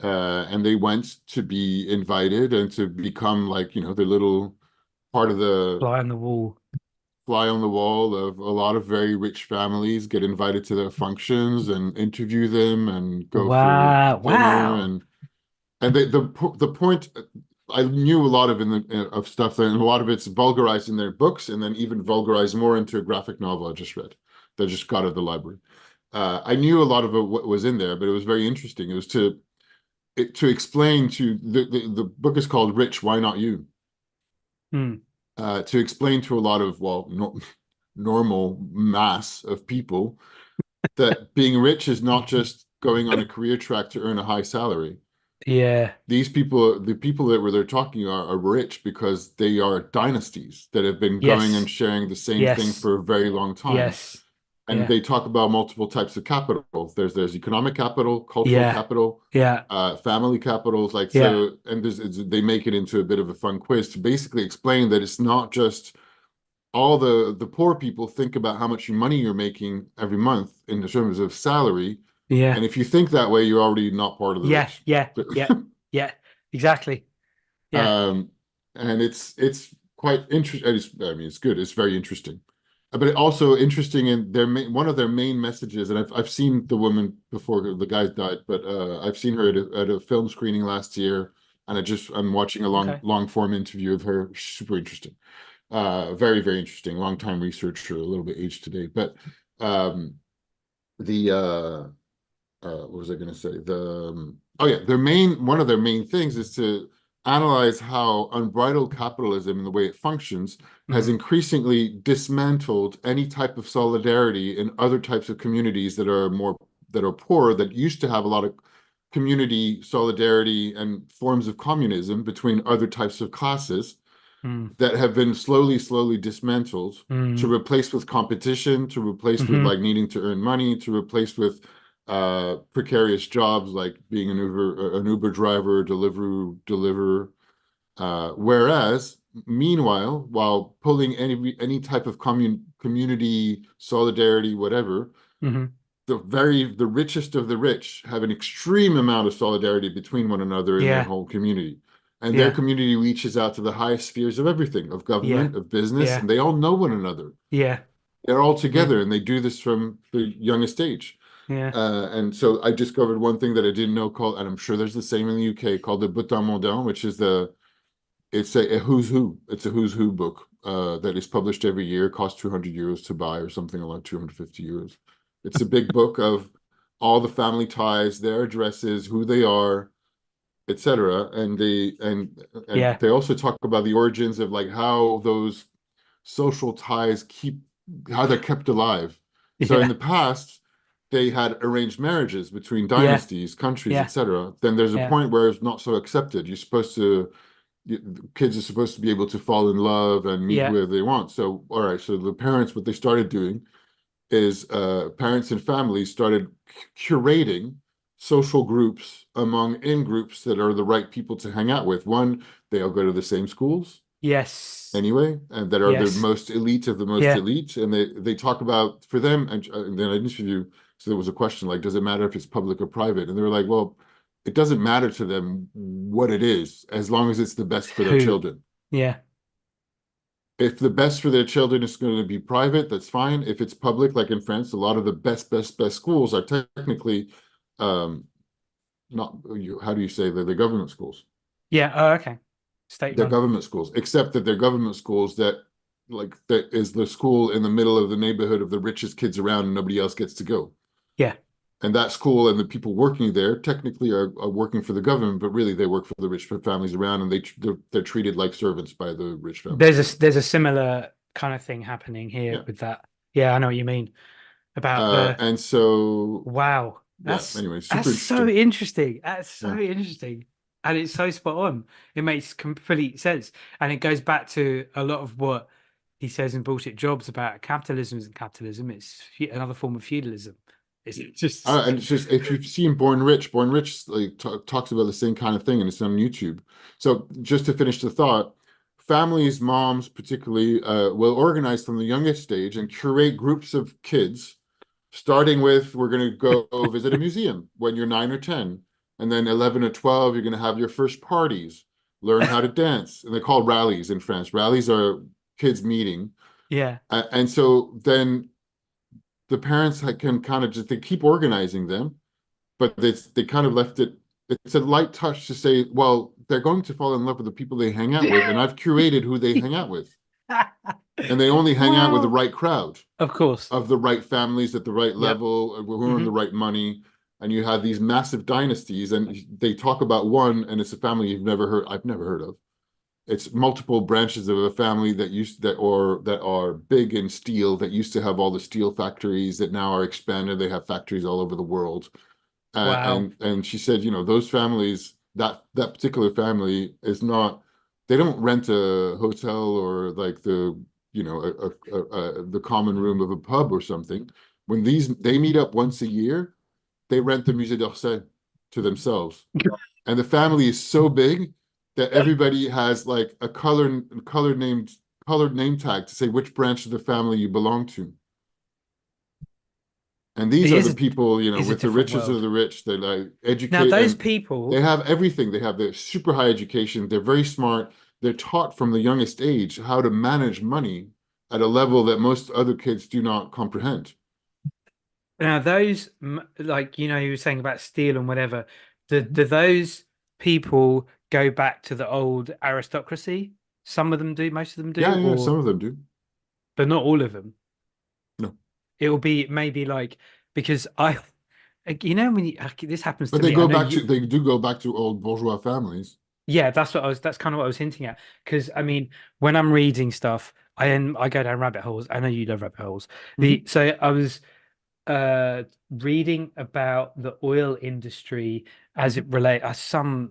And they went to be invited and to become like the little part of the Fly on the wall. fly on the wall of a lot of very rich families, get invited to their functions and interview them and go for Wow, dinner wow. and the point I knew a lot of in the of stuff and a lot of it's vulgarized in their books and then even vulgarized more into a graphic novel I just read that I just got at the library. I knew a lot of what was in there, but it was very interesting. It was to explain to the book is called Rich, Why Not You? Hmm. To explain to a lot of no, normal mass of people that being rich is not just going on a career track to earn a high salary. Yeah. These people, the people that they're talking are rich because they are dynasties that have been going and Yes. sharing the same thing Yes. for a very long time. Yes. And Yeah. they talk about multiple types of capital. There's economic capital, cultural Yeah. capital, Yeah. family capitals, like Yeah. so. And they make it into a bit of a fun quiz to basically explain that it's not just all the poor people think about how much money you're making every month in terms of salary. Yeah. And if you think that way, you're already not part of the Yeah. rich. Yeah. Yeah. Yeah. Exactly. Yeah. Um, and it's quite interesting. I mean, it's good. It's very interesting, but it also interesting in their one of their main messages. And I've seen the woman before the guy died, but I've seen her at a film screening last year, and I'm watching a Okay. long form interview of her. Super interesting. Very very interesting. Long time researcher, a little bit aged today, but um, the what was I going to say? Oh yeah, their main one of their main things is to analyze how unbridled capitalism and the way it functions has Hmm. increasingly dismantled any type of solidarity in other types of communities that are poor that used to have a lot of community solidarity and forms of communism between other types of classes Mm. that have been slowly dismantled to Mm. replace with competition, to replace with Hmm. like needing to earn money, to replace with precarious jobs like being an Uber driver, deliverer. Whereas, meanwhile, while pulling any type of community solidarity, whatever, Hmm. the richest of the rich have an extreme amount of solidarity between one another in their Yeah. whole community. And their Yeah. community reaches out to the highest spheres of everything, of Yeah. government, of business, Yeah. and they all know one another. Yeah. They're all Yeah. together and they do this from the youngest age. Yeah. And so I discovered one thing that I didn't know called, and I'm sure there's the same in the UK, called the Boutin Mondain, which is it's a who's who. It's a who's who book that is published every year. Costs 200 euros to buy or something like 250 euros. It's a big book of all the family ties, their addresses, who they are, etc. And Yeah. they also talk about the origins of like how those social ties keep how they're kept alive. So in Yeah. the past, they had arranged marriages between Yeah. dynasties, countries, Yeah. etc. Then there's a Yeah. point where it's not so accepted. Kids are supposed to be able to fall in love and meet Yeah. whoever they want. So, all right, so the parents, what they started doing is parents and families started curating social groups among in groups that are the right people to hang out with. One, they all go to the same schools Yes. anyway, and that are the Yes. most elite of the most Yeah. elite. And they talk about for them, and then I interview. So there was a question like, does it matter if it's public or private? And they were like, well, it doesn't matter to them what it is, as long as it's the best for their Who? children. Yeah. If the best for their children is going to be private, that's fine. If it's public, like in France, a lot of the best schools are technically um, not, how do you say, they're the government schools. Yeah. Oh, okay. State They're run. government schools, except that they're government schools that is the school in the middle of the neighborhood of the richest kids around and nobody else gets to go. Yeah. And that school and the people working there technically are working for the government, but really they work for the rich families around, and they're treated like servants by the rich families around. There's a similar kind of thing happening here Yeah. with that. Yeah, I know what you mean about the And so, wow. yeah, anyway, That's super so interesting. interesting. That's so Yeah. interesting. And it's so spot on. It makes complete sense. And it goes back to a lot of what he says in Bullshit Jobs about capitalism isn't capitalism. It's another form of feudalism. It's And just it's just if you've seen Born Rich like talks about the same kind of thing, and it's on YouTube. So just to finish the thought, families, moms particularly, will organize from the youngest age and curate groups of kids, starting with we're going to go visit a museum when you're 9 or 10, and then 11 or 12 you're going to have your first parties, learn how to dance, and they're called rallies in France. Rallies are kids meeting, yeah. and so then the parents can kind of just they keep organizing them, but they kind of left it. It's a light touch to say, well, they're going to fall in love with the people they hang out with, and I've curated who they hang out with, and they only hang out with the Wow. right crowd Of course. of the right families at the right Yep. level, who earn Hmm. the right money, and you have these massive dynasties, and they talk about one, and it's a family I've never heard of. It's multiple branches of a family that are big in steel that used to have all the steel factories that now are expanded. They have factories all over the world. Wow. And she said, those families, that particular family is not, they don't rent a hotel or like the common room of a pub or something. When they meet up once a year, they rent the Musée d'Orsay to themselves. And the family is so big that everybody has like a color named colored name tag to say which branch of the family you belong to. And these It are the people, is a with the different riches of world. the rich, they like Now, educate, those and they people, have everything. They have the super high education. They're very smart. They're taught from the youngest age how to manage money at a level that most other kids do not comprehend. now those like you were saying about steel and whatever, do Mhm. those people go back to the old aristocracy? Some of them do, most of them Yeah, do, yeah, some or of them do. but not all of them. No, It will be maybe like because when this happens but to me, I know you. they do go back to old bourgeois families. Yeah, that's kind of what I was hinting at. Because I mean, when I'm reading stuff, I go down rabbit holes. I know you love rabbit holes. Mhm. So I was reading about the oil industry as Mhm. it relate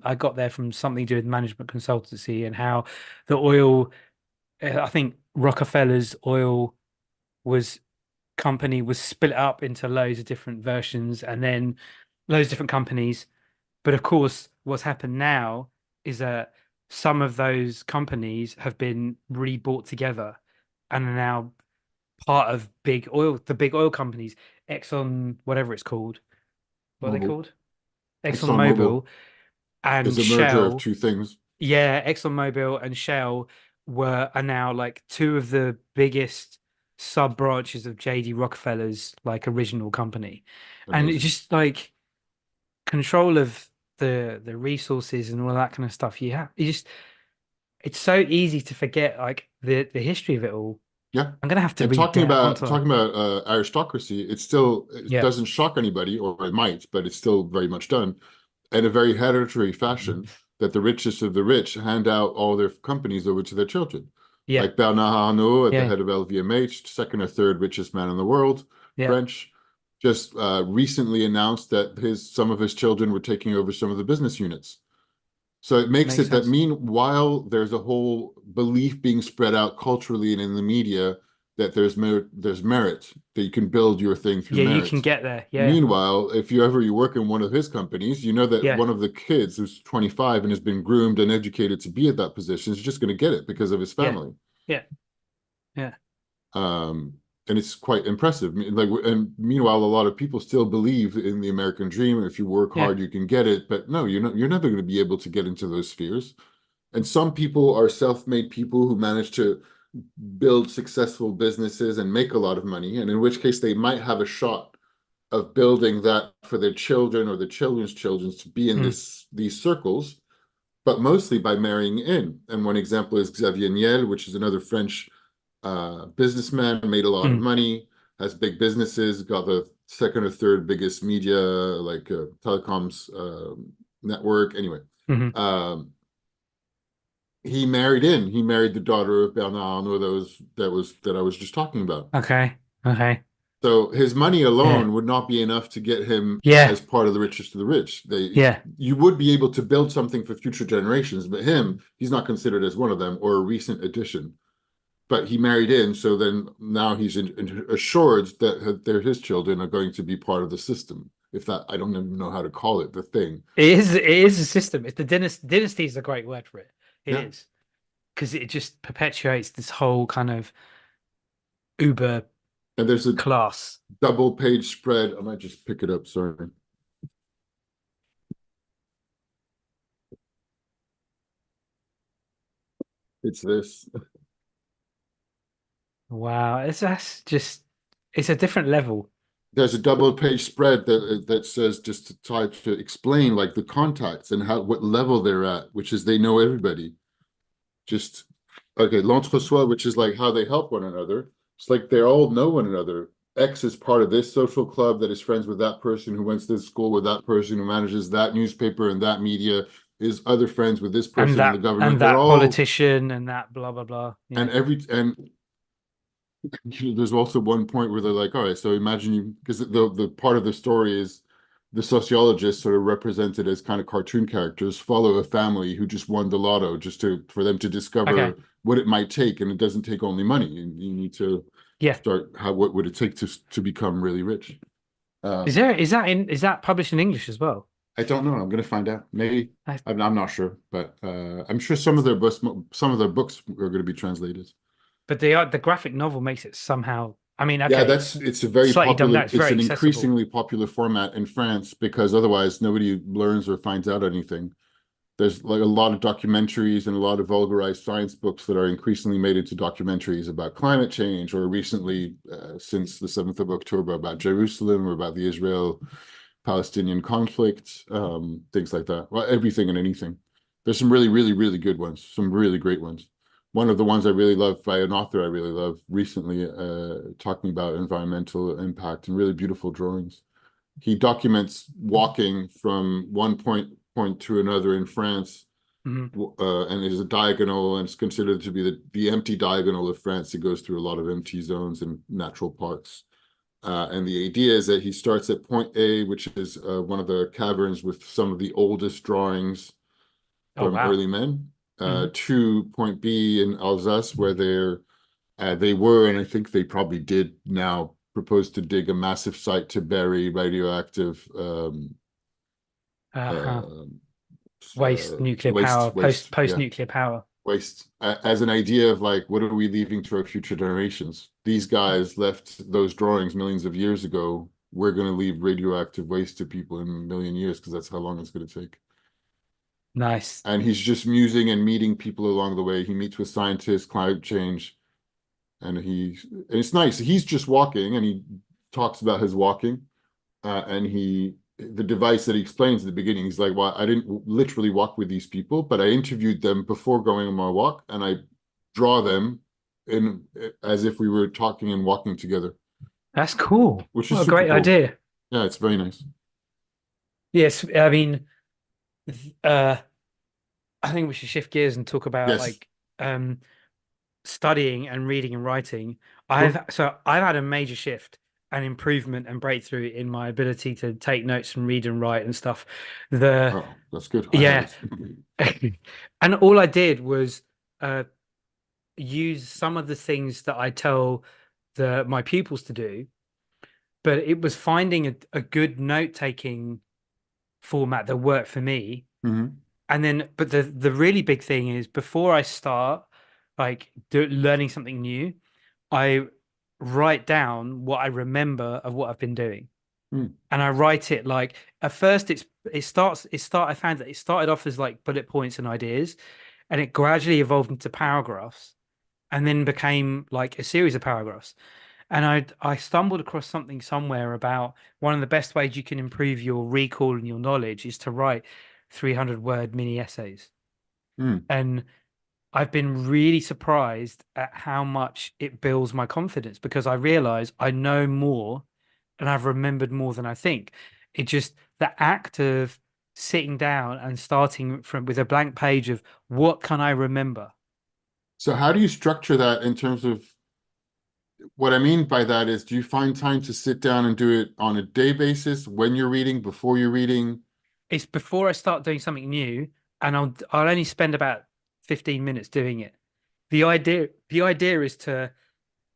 I got there from something to do with management consultancy and how the oil I think Rockefeller's oil was company was split up into loads of different versions and then loads of different companies. But of course, what's happened now is that some of those companies have been rebought together and are now part of the big oil companies, Exxon, whatever it's called. What are they Mobil. called? Exxon ExxonMobil Mobil and is a merger of Shell. two things. Yeah, Exxon Mobil and Shell are now like two of the biggest sub branches of JD Rockefeller's like original company. And it's Amazing. just like control of the resources and all that kind of stuff you have. It's so easy to forget like the history of it all. Yeah. I'm gonna have to And read that, aren't I? talking about aristocracy, it Yeah. doesn't shock anybody, or it might, but it's still very much done in a very hereditary fashion that the richest of the rich hand out all their companies over to their children. Yeah. Like Bernard Arnault at the Yeah. head of LVMH, second or third richest man in the world, Yeah. French, just recently announced that some of his children were taking over some of the business units. So it makes Makes it that sense. meanwhile, there's a whole belief being spread out culturally and in the media that there's merit, that you can build your thing through Yeah, you can merit. get there. Yeah. Meanwhile, if you work in one of his companies, you know that Yeah. one of the kids who's 25 and has been groomed and educated to be at that position is just going to get it because of his Yeah. family. Yeah. Yeah. Um, and it's quite impressive. Like, and meanwhile, a lot of people still believe in the American dream. If you work Yeah. hard, you can get it. But no, you're never going to be able to get into those spheres. And some people are self-made people who manage to build successful businesses and make a lot of money, and in which case they might have a shot of building that for their children or their children's children to be in Mm. these circles, but mostly by marrying in. And one example is Xavier Niel, which is another French businessman, made a lot of Mm. money, has big businesses, got the second or third biggest media like telecoms network. Anyway, Hmm. um, he married in. He married the daughter of Bernard Arnault that I was just talking about. Okay. Okay. So his money Yeah. alone would not be enough to get him Yeah. as part of the richest of the rich. Yeah. You would be able to build something for future generations, but he's not considered as one of them or a recent addition. But he married in, so then now he's assured that his children are going to be part of the system. If that, I don't even know how to call it, the thing. It is a system. It's the dynasty is a great word for it. It Yeah. is. Because it just perpetuates this whole kind of uber And there's a class. double page spread. I might just pick it up. Sorry. It's this. Wow, that's just it's a different level. There's a double page spread that says, just to try to explain like the contacts and what level they're at, which is they know everybody. Just okay, l'entre-soi, which is like how they help one another. It's like they all know one another. X is part of this social club that is friends with that person who went to this school with that person who manages that newspaper and that media, is other friends with this And person in the and government. They're that all politician and that blah blah blah. and Yeah. every and there's also one point where they're like, all right, so imagine you, because the part of the story is the sociologists sort of represented as kind of cartoon characters follow a family who just won the lotto just to for them to Okay. discover what it might take, and it doesn't take only money. You need to Yeah. start what would it take to become really rich. Um, Is that published in English as well? I don't know. I'm going to find out. Maybe I, I'm not sure, but I'm sure some of their books are going to be translated. but the graphic novel makes it somehow. I mean, Yeah, okay, that's it's a very slightly dumbed down. popular, It's it's very an accessible. increasingly popular format in France because otherwise nobody learns or finds out anything. There's like a lot of documentaries and a lot of vulgarized science books that are increasingly made into documentaries about climate change, or recently, since the 7th of October, about Jerusalem or about the Israel-Palestinian conflict, things like that. Well, everything and anything. There's some really, really, really good ones, some really great ones. One of the ones I really love by an author I really love recently, talking about environmental impact and really beautiful drawings. He documents walking from one point to another in France, Mhm. and it is a diagonal, and it's considered to be the empty diagonal of France. It goes through a lot of empty zones and natural parks. And the idea is that he starts at point A, which is one of the caverns with some of the oldest drawings Oh from wow. early men, Hmm. to point B in Alsace, where they were, and I think they probably did now, propose to dig a massive site to bury radioactive Uh-huh. uh, Waste, nuclear power, waste, post yeah, nuclear power. waste, as an idea of like, what are we leaving to our future generations? These guys left those drawings millions of years ago. We're going to leave radioactive waste to people in a million years because that's how long it's going to take. Nice. And he's just musing and meeting people along the way. He meets with scientists, climate change, and it's nice. He's just walking, and he talks about his walking, and the device that he explains at the beginning, he's like, well, I didn't literally walk with these people, but I interviewed them before going on my walk, and I draw them in as if we were talking and walking together, That's cool. which is What a super great cool. idea. Yeah, it's very nice. Yes, I mean, uh, I think we should shift gears and talk about Yes, like studying and reading and writing. sure. I've had a major shift and improvement and breakthrough in my ability to take notes and read and write and stuff. The Oh, that's good. I Yeah. haven't. And all I did was uh use some of the things that I tell the my pupils to do, but it was finding a good note-taking format that worked for me. Hmm. And then, but the really big thing is before I start learning something new, I write down what I remember of what I've been doing. Mm. And I write it like at first I found that it started off as like bullet points and ideas, and it gradually evolved into paragraphs and then became like a series of paragraphs. And I stumbled across something somewhere about one of the best ways you can improve your recall and your knowledge is to write 300 word mini essays. Mm. And I've been really surprised at how much it builds my confidence because I realize I know more and I've remembered more than I think. It just the act of sitting down and starting from with a blank page of what can I remember? So how do you structure that in terms of what I mean by that is, do you find time to sit down and do it on a day basis when you're reading, before you're reading? It's before I start doing something new, and I'll only spend about 15 minutes doing it. The idea is to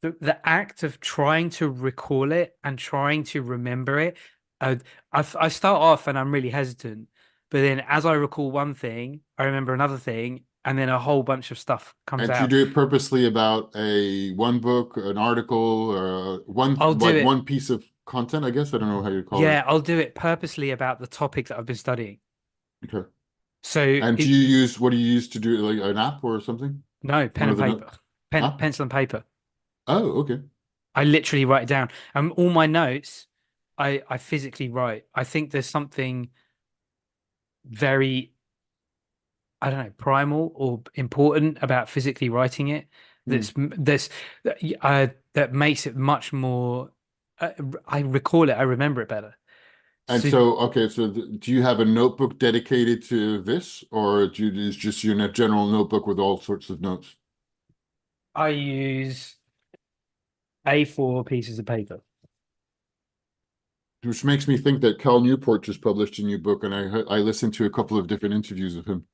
the act of trying to recall it and trying to remember it. Uh, I start off and I'm really hesitant, but then as I recall one thing, I remember another thing, and then a whole bunch of stuff comes And you out. do it purposely about a one book, an article, or I'll do it. one piece of content, I guess. I don't know how you call it. Yeah, I'll do it purposely about the topic that I've been studying. Okay. So And it what do you use to do it, like an app or something? no pen One of and the note paper, pen app? pencil and paper. Oh, okay. I literally write it down. And all my notes, I physically write. I think there's something very, I don't know, primal or important about physically writing it. Hmm. That makes it much more. Uh, I recall it. I remember it better. And So so, okay, so do you have a notebook dedicated to this, or is just your general notebook with all sorts of notes? I use A4 pieces of paper. Which makes me think that Cal Newport just published a new book, and I listened to a couple of different interviews of him,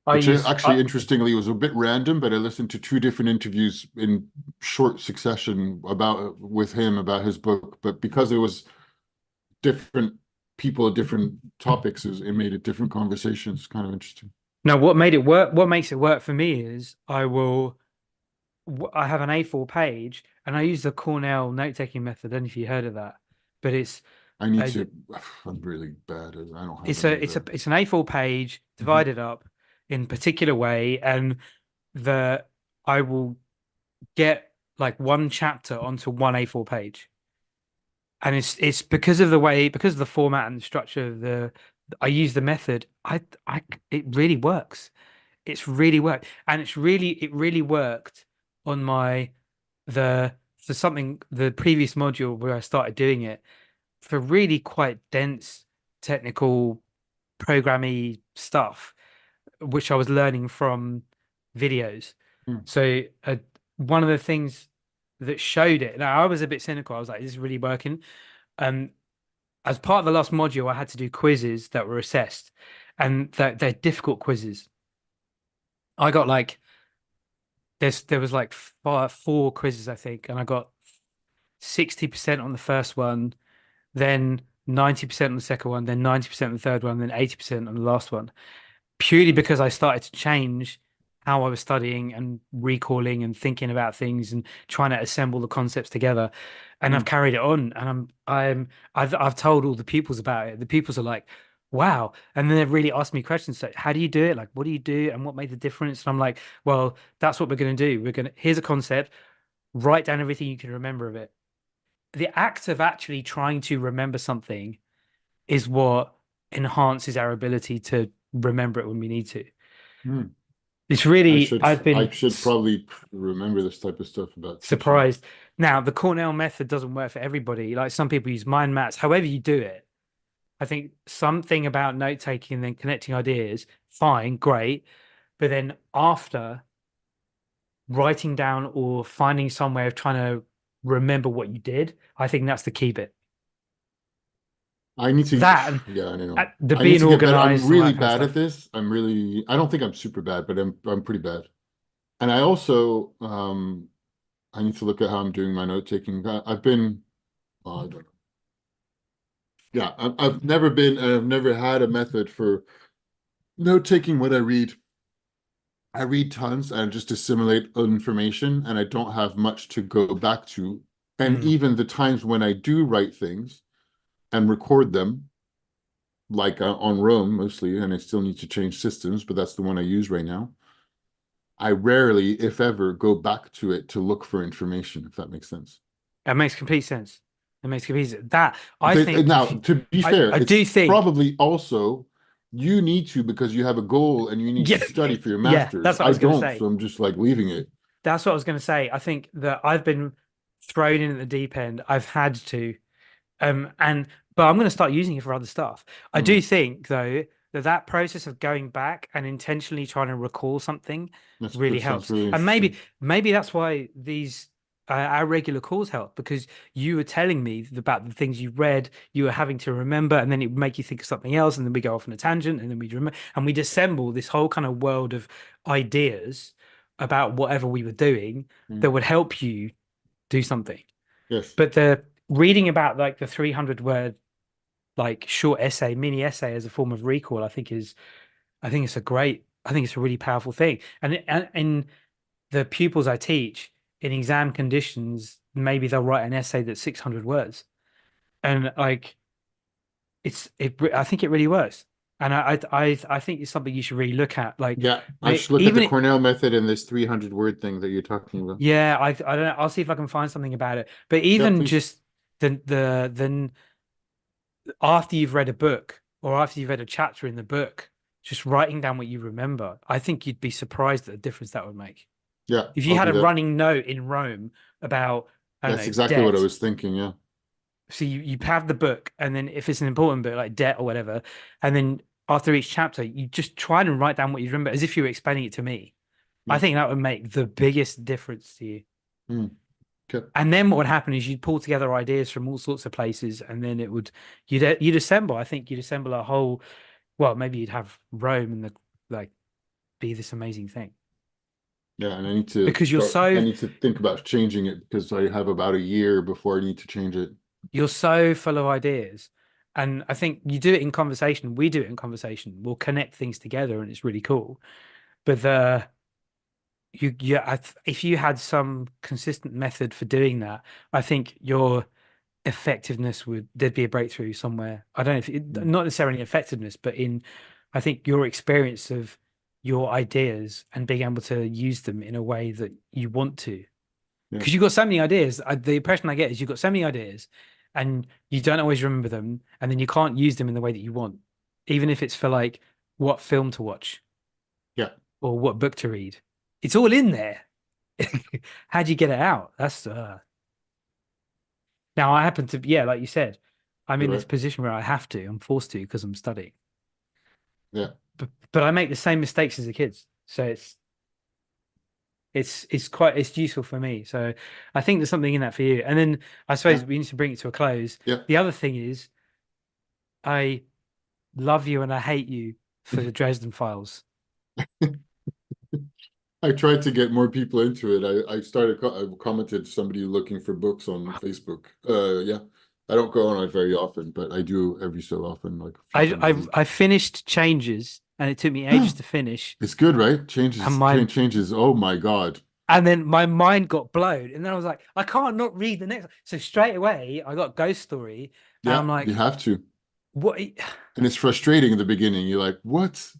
I which use actually interestingly was a bit random, but I listened to two different interviews in short succession about with him about his book. But because it was different people, different topics, it made it different conversations. Kind of interesting. Now what made it work. What makes it work for me is I will. I have an A4 page and I use the Cornell note-taking method. I don't know if you heard of that, but I need uh, to. I'm really bad at. I don't have it's any a of that. it's an A4 page Mhm. divided up in particular way, and the I will get like one chapter onto one A4 page. And it's because of the way, because of the format and the structure of the I use the method, it really works. It's really worked. And it really worked on my the for something the previous module where I started doing it for really quite dense technical programmy stuff, which I was learning from videos. Mm. So one of the things that showed it, now I was a bit cynical. I was like, this is really working. Um, as part of the last module, I had to do quizzes that were assessed, and they're difficult quizzes. I got like there was like four quizzes, I think, and I got 60% on the first one, then 90% on the second one, then 90% on the third one, then 80% on the last one. Purely because I started to change how I was studying and recalling and thinking about things and trying to assemble the concepts together. And I've Mm. carried it on, and I've told all the pupils about it. The pupils are like, wow. And then they've really asked me questions like, how do you do it? Like, what do you do? And what made the difference? And I'm like, well, that's what we're going to do. Here's a concept, write down everything you can remember of it. The act of actually trying to remember something is what enhances our ability to remember it when we need to. Mm. It's really, I've I been should probably remember this type of stuff about teaching. surprised. Now, the Cornell method doesn't work for everybody. Like some people use mind maps. However you do it, I think something about note taking and then connecting ideas, fine, great. But then after writing down or finding some way of trying to remember what you did, I think that's the key bit. I need to, That and yeah, I know. the I need being to get better. I'm organized and all really that kind of bad at stuff. this. I don't think I'm super bad, but I'm pretty bad. And I also, I need to look at how I'm doing my note taking. I've been, I don't know. Yeah, I've never had a method for note taking what I read. I read tons and just assimilate information, and I don't have much to go back to. And Mm. even the times when I do write things and record them, like on Rome mostly, and I still need to change systems, but that's the one I use right now. I rarely, if ever, go back to it to look for information, if that makes sense. It makes complete sense. It makes complete sense. That I think if Now, you, to be fair, I it's do think, probably also you need to because you have a goal and you need to yeah, study for your yeah, master's. that's what I I was going to don't, say. so I'm just like leaving it. That's what I was going to say. I think that I've been thrown in at the deep end. I've had to, and but I'm going to start using it for other stuff. I do Mm, think though that process of going back and intentionally trying to recall something that really sounds helps. really And interesting. maybe that's why these our regular calls help because you were telling me about the things you read, you were having to remember, and then it would make you think of something else, and then we go off on a tangent, and then we remember, and we'd assemble this whole kind of world of ideas about whatever we were doing that Mm, would help you do something. yes. But the reading about like the 300 word like short essay, mini essay as a form of recall, I think it's a really powerful thing. And in the pupils I teach in exam conditions, maybe they'll write an essay that's 600 words, and like I think it really works. And I think it's something you should really look at. Like, Yeah, I should look at the even Cornell method and this 300 word thing that you're talking about. yeah, I don't know. I'll see if I can find something about it. But Yeah, even please. just the after you've read a book or after you've read a chapter in the book, just writing down what you remember, I think you'd be surprised at the difference that would make. Yeah, If you I'll had do a that. running note in Rome about, I don't That's know, exactly what I debt, was thinking. Yeah. so you have the book, and then if it's an important book like debt or whatever, and then after each chapter, you just try and write down what you remember as if you were explaining it to me. I Mm, think that would make the biggest difference to you. mm, okay. And then what would happen is you'd pull together ideas from all sorts of places, and then it would you'd assemble. I think you'd assemble a whole. Well, maybe you'd have Rome and the like be this amazing thing Yeah, and I need to because start, I need to think about changing it because I have about a year before I need to change it. you're so full of ideas, and I think you do it in conversation. We do it in conversation. We'll connect things together, and it's really cool. But if you had some consistent method for doing that, I think your effectiveness would there'd be a breakthrough somewhere. I don't know if Mm. not necessarily effectiveness, but in I think your experience of your ideas and being able to use them in a way that you want to. Yeah, Because you've got so many ideas. The impression I get is you've got so many ideas and you don't always remember them, and then you can't use them in the way that you want, even if it's for like what film to watch yeah, or what book to read. It's all in there. How do you get it out? That's now I happen to, yeah, like you said, I'm you're in this right. position where I have to, I'm forced to because I'm studying. Yeah, But I make the same mistakes as the kids. So it's useful for me. So I think there's something in that for you. And then I suppose yeah, we need to bring it to a close. yeah. The other thing is I love you and I hate you for the Dresden Files. I tried to get more people into it. I commented somebody looking for books on Facebook. Yeah, I don't go on it very often, but I do every so often, like a few I times a I week. I finished Changes and it took me ages to finish. It's good, right? And my Changes. Oh my God. and then my mind got blown. And then I was like, I can't not read the next. So straight away I got Ghost Story and I'm Yeah, you like, have to. what And it's frustrating in the beginning. You're like, what?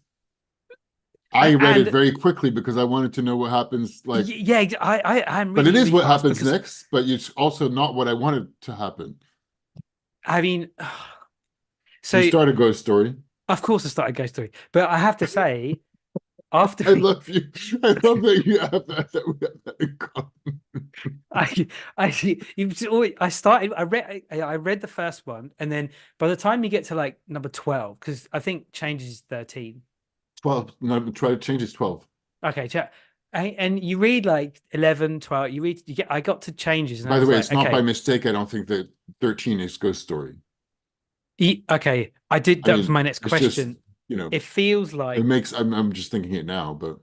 I read it and very quickly because I wanted to know what happens. Like, yeah, I'm but it reading is really what fast happens because next, but it's also not what I wanted to happen. I mean, You so start a ghost story. of course I started Ghost Story, but I have to say, after I love you. I love that you have that we have that in common. I I started I read the first one, and then by the time you get to like number 12, because I think Changes is 13. 12. No, try to change it 12. Okay, and you read like 11, 12. You get I got to Changes, and I By the was way, like, it's not by okay, mistake. I don't think that 13 is ghost story. okay, I did I that for mean, my next it's just, question. It feels it like makes, I'm just thinking it now, but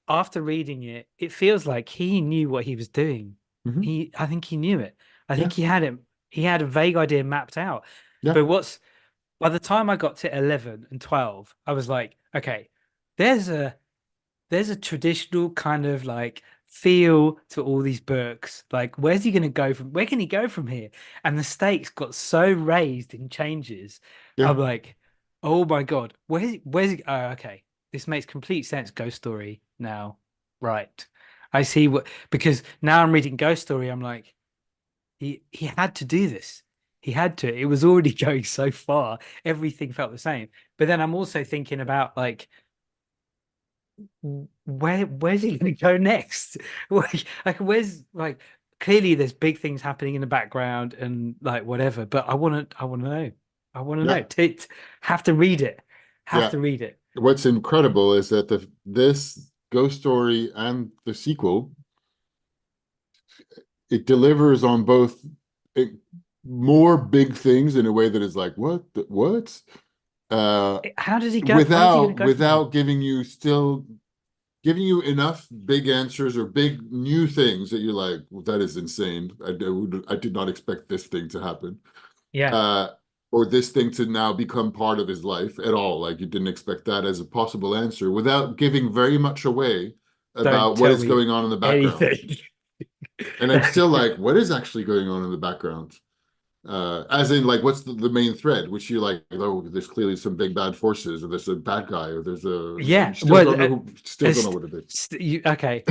after reading it, it feels like he knew what he was doing. mhm. I think he knew it. I think Yeah, he had a vague idea mapped out. yeah, But by the time I got to 11 and 12, I was like, okay, there's a there's a traditional kind of like feel to all these books. Like, where's he gonna go from where can he go from here? And the stakes got so raised in Changes. yeah, I'm like, oh my God, where's he? Oh, okay. This makes complete sense, Ghost Story now. Right. I see what because now I'm reading Ghost Story, I'm like, he had to do this. He had to. It was already going so far. Everything felt the same. But then I'm also thinking about like where's he going to go next? Like where's like clearly there's big things happening in the background and like whatever. But I want to know. I want to know. yeah, Have to read it. Have yeah. to read it. What's incredible is that this ghost story and the sequel, it delivers on both it, more big things in a way that is like, what? Uh, How does he go? Where's he going to go from here? without giving you enough big answers or big new things that you're like, well, that is insane. I did not expect this thing to happen. Yeah. Uh, or this thing to now become part of his life at all. Like you didn't expect that as a possible answer without giving very much away Don't about what tell is me going on in the background. anything. And I'm still like, what is actually going on in the background? As in, like, what's the main thread? Which you're like, oh, there's clearly some big bad forces, or there's a bad guy, or there's a, and you Yeah. still Well, don't know who, still don't know what it is. okay,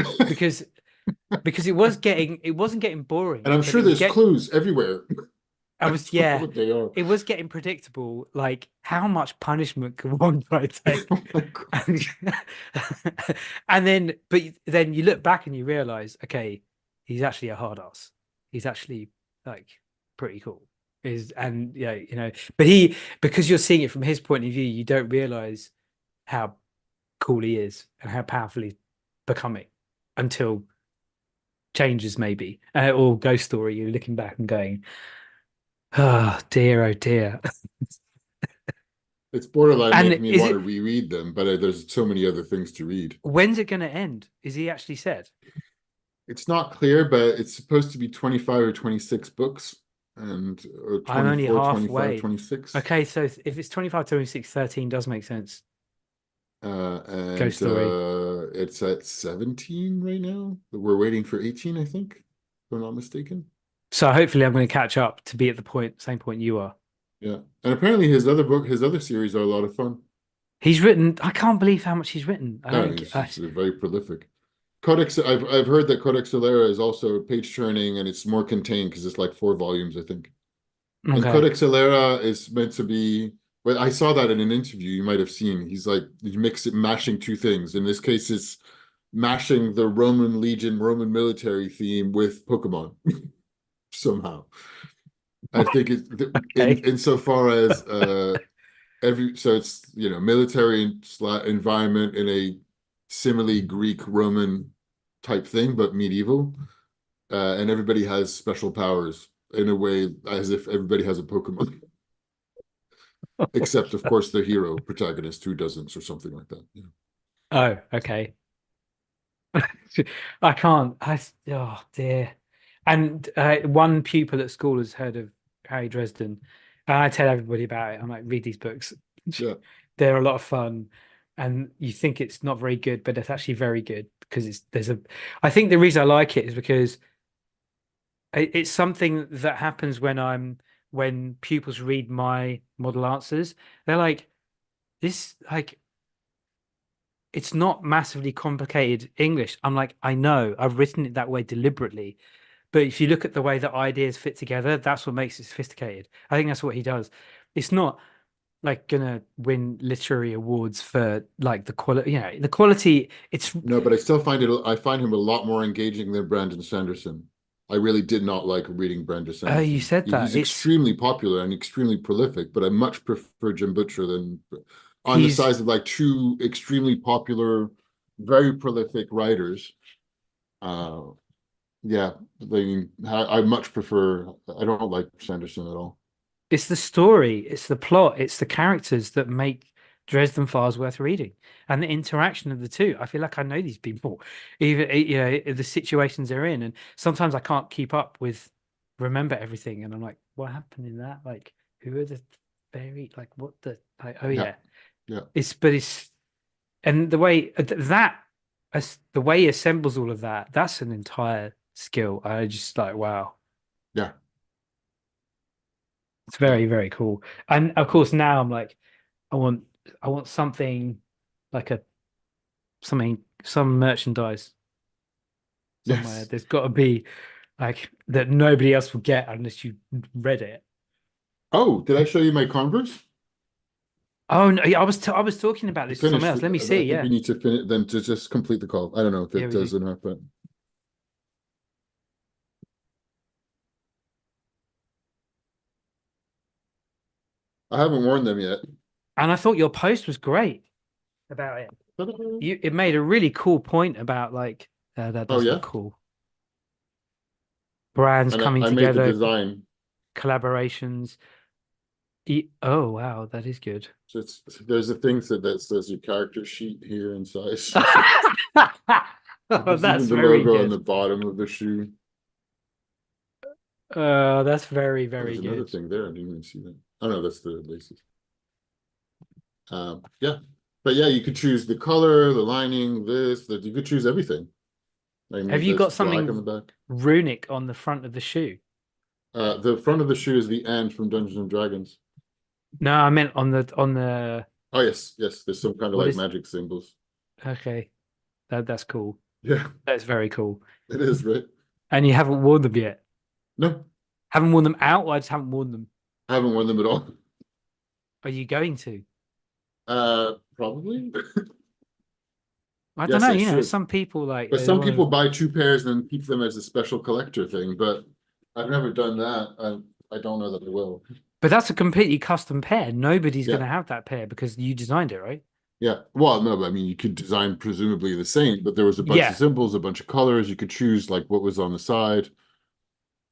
because it wasn't getting And boring, I'm but sure it was there's get clues everywhere. I I was don't know yeah, what they are. it was getting predictable. Like how much punishment can one guy take? Oh my God. And, and then, but then you look back and you realize, okay, he's actually a hard ass. He's actually like pretty cool. Is and yeah, but because you're seeing it from his point of view, you don't realize how cool he is and how powerful he's becoming until Changes maybe or Ghost Story. You're looking back and going, oh dear, oh dear. It's borderline And making me is want to it reread them, but there's so many other things to read. when's it going to end? Is he actually said? It's not clear, but it's supposed to be 25 or 26 books and or I'm only 24, 25, halfway. 26. Okay, so if it's 25, 26, 13 does make sense. Ghost And Story. it's at 17 right now. We're waiting for 18, I think, if I'm not mistaken. So hopefully I'm going to catch up to be at the same point you are. Yeah. And apparently his other series are a lot of fun. He's written, I can't believe how much he's written. I Yeah, don't he's get, just very prolific. I've heard that Codex Alera is also page turning and it's more contained because it's like 4 volumes, I think. And okay. Codex Alera is meant to be, well, I saw that in an interview you might have seen. He's like, you mix it, mashing two things. In this case, it's mashing the Roman Legion, Roman military theme with Pokemon somehow. I think it in Okay. insofar as so it's military environment in a simile Greek Roman type thing, but medieval, and everybody has special powers in a way as if everybody has a Pokemon. Except of course the hero protagonist who doesn't or something like that. Yeah. Oh, okay. I can't. Oh dear. And one pupil at school has heard of Harry Dresden, and I tell everybody about it. I'm like, read these books. Yeah. They're a lot of fun, and you think it's not very good, but it's actually very good because it's there's a. I think the reason I like it is because it's something that happens when pupils read my model answers. They're like, this like it's not massively complicated English. I'm like, I know, I've written it that way deliberately. But if you look at the way that ideas fit together, that's what makes it sophisticated. I think that's what he does. It's not like gonna win literary awards for like the quality, the quality. It's No, but I find him a lot more engaging than Brandon Sanderson. I really did not like reading Brandon you Sanderson. said that. He's extremely popular and extremely prolific, but I much prefer Jim Butcher than on the He's size of like two extremely popular, very prolific writers. Uh, yeah, I much prefer. I don't like Sanderson at all. it's the story, it's the plot, it's the characters that make Dresden Files worth reading, and the interaction of the two. I feel like I know these people, even the situations they're in, and sometimes I can't keep up with remember everything, and I'm like, what happened in that? Like, who are the fairy? Like, what the? Like, oh Yeah, yeah, yeah, it's and the way that as the way he assembles all of that, that's an entire skill. I just like wow. yeah, It's yeah. very, very cool. And of course, now I'm like, I want, I want something like some merchandise somewhere. Yes. There's got to be like that nobody else will get unless you read it. Oh, did I show you my Converse? Oh no, yeah, I was talking about To this to someone finish, else. Let me I see. think Yeah, we need to finish them to just complete the call. I don't know if yeah, it we do. does or not, but I haven't worn them yet. And I thought your post was great about it. It made a really cool point about like that Oh does look yeah, cool. Brands and coming I made the together, design. collaborations. Oh wow, that is good. So there's a thing that says your character sheet here in size. Oh, There's that's even the very logo on good. the bottom of the shoe. That's very, Oh, very there's another good. thing there. I didn't even see that. Oh no, that's the laces. Yeah, but yeah, you could choose the color, the lining, you could choose everything. I Have made you this got black on the something back. runic on the front of the shoe? The front of the shoe is the end from Dungeons and Dragons. No, I meant on the Oh yes, yes. There's some kind of what like is magic symbols. okay. That's cool. Yeah, That's very cool. it is, right? And you haven't worn them yet. No, Haven't worn them out, or I just haven't worn them. I haven't worn them at all. Are you going to? Probably. I don't Yes, know, I should. some people like But they some want people to, buy 2 pairs and then keep them as a special collector thing. But I've never done that. I don't know that I will. but that's a completely custom pair. Nobody's going Yeah, to have that pair because you designed it, right? yeah. Well, no, but I mean, you could design presumably the same, but there was a bunch of Yeah. symbols, a bunch of colors. You could choose like what was on the side.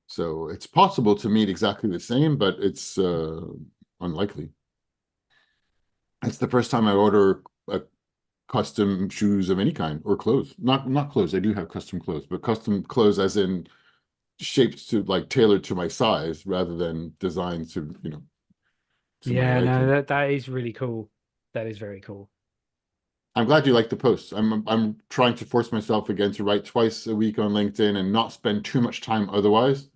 So it's possible to meet exactly the same, but it's unlikely. It's the first time I order custom shoes of any kind or clothes. Not clothes. I do have custom clothes, but custom clothes as in shaped to like tailored to my size rather than designed to, to my Yeah, no, liking. that is really cool. That is very cool. I'm glad you like the posts. I'm trying to force myself again to write twice a week on LinkedIn and not spend too much time otherwise.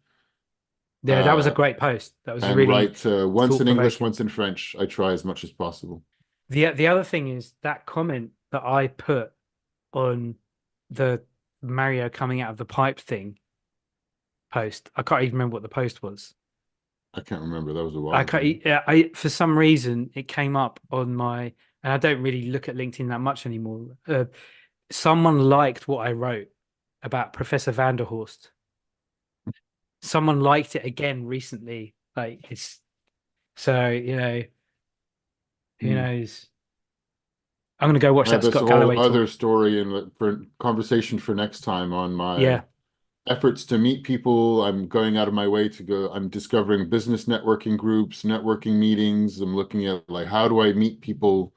Yeah, that was a Uh, great post. That was and really write once in English, thought-provoking. once in French. I try as much as possible. The other thing is that comment that I put on the Mario coming out of the pipe thing post. I can't even remember what the post was. I can't remember. That was a while I ago. can't, I for some reason it came up on my, and I don't really look at LinkedIn that much anymore. Someone liked what I wrote about Professor Vanderhorst. Someone liked it again recently. Like it's so, who Hmm. knows? I'm gonna go watch that That's a Scott whole Galloway other talk. story and for conversation for next time on my Yeah. efforts to meet people. I'm going out of my way to go. I'm discovering business networking groups, networking meetings. I'm looking at like how do I meet people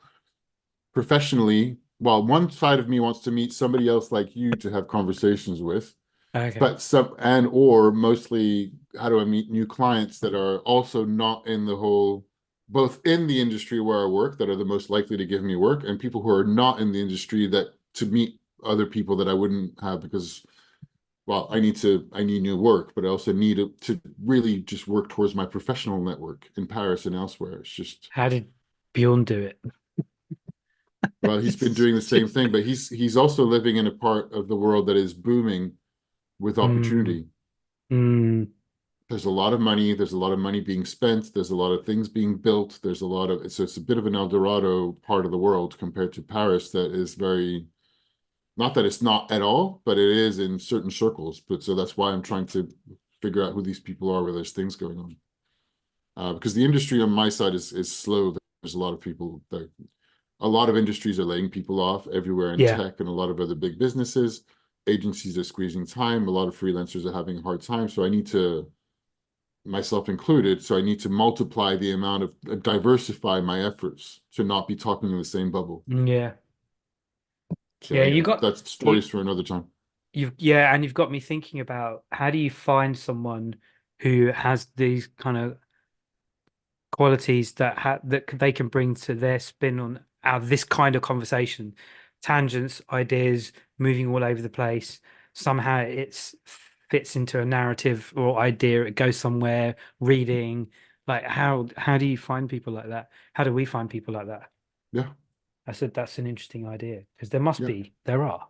professionally? Well, one side of me wants to meet somebody else like you to have conversations with, Okay. but some and or mostly how do I meet new clients that are also not in the whole both in the industry where I work that are the most likely to give me work and people who are not in the industry that to meet other people that I wouldn't have because well, I need new work, but I also need to really just work towards my professional network in Paris and elsewhere. It's just How did Bjorn do it? well, he's been It's doing the same just thing, but he's also living in a part of the world that is booming with mm, opportunity. mm, There's a lot of money, there's a lot of money being spent, there's a lot of things being built, there's a lot of so it's a bit of an El Dorado part of the world compared to Paris that is very not that it's not at all, but it is in certain circles. But so that's why I'm trying to figure out who these people are where there's things going on. Because the industry on my side is slow. There's a lot of people that a lot of industries are laying people off everywhere in yeah. tech and a lot of other big businesses. Agencies are squeezing time. A lot of freelancers are having a hard time. So I need to, myself included, so I need to multiply the amount of diversify my efforts to not be talking in the same bubble. Yeah. So Yeah, anyway, that's you stories for another time. and you've got me thinking about how do you find someone who has these kind of qualities that they can bring to their spin on out of this kind of conversation, tangents, ideas, moving all over the place. Somehow it's fits into a narrative or idea. It goes somewhere. Reading, like how do you find people like that? How do we find people like that? Yeah, I said that's an interesting idea because there must yeah, be, there are.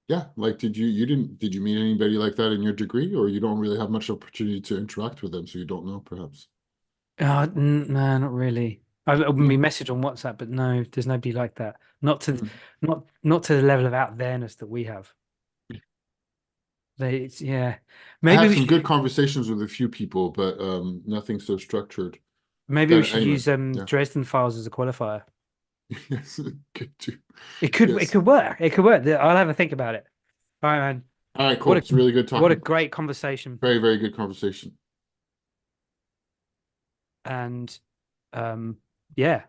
yeah. Like, did you meet anybody like that in your degree, or you don't really have much opportunity to interact with them, so you don't know, perhaps? No, not really. Yeah. We message on WhatsApp, but no, there's nobody like that. Hmm. Not to the level of out there-ness that we have. Yeah. I Maybe have we some good should conversations with a few people, but nothing so structured. maybe we Then should anyway, use yeah. Dresden Files as a qualifier. Yes, good too. It Yes. could work. It could work. I'll have a think about it. All right, man. All right, What cool. a It's really good what a talking. great conversation. Very, very good conversation. And um yeah.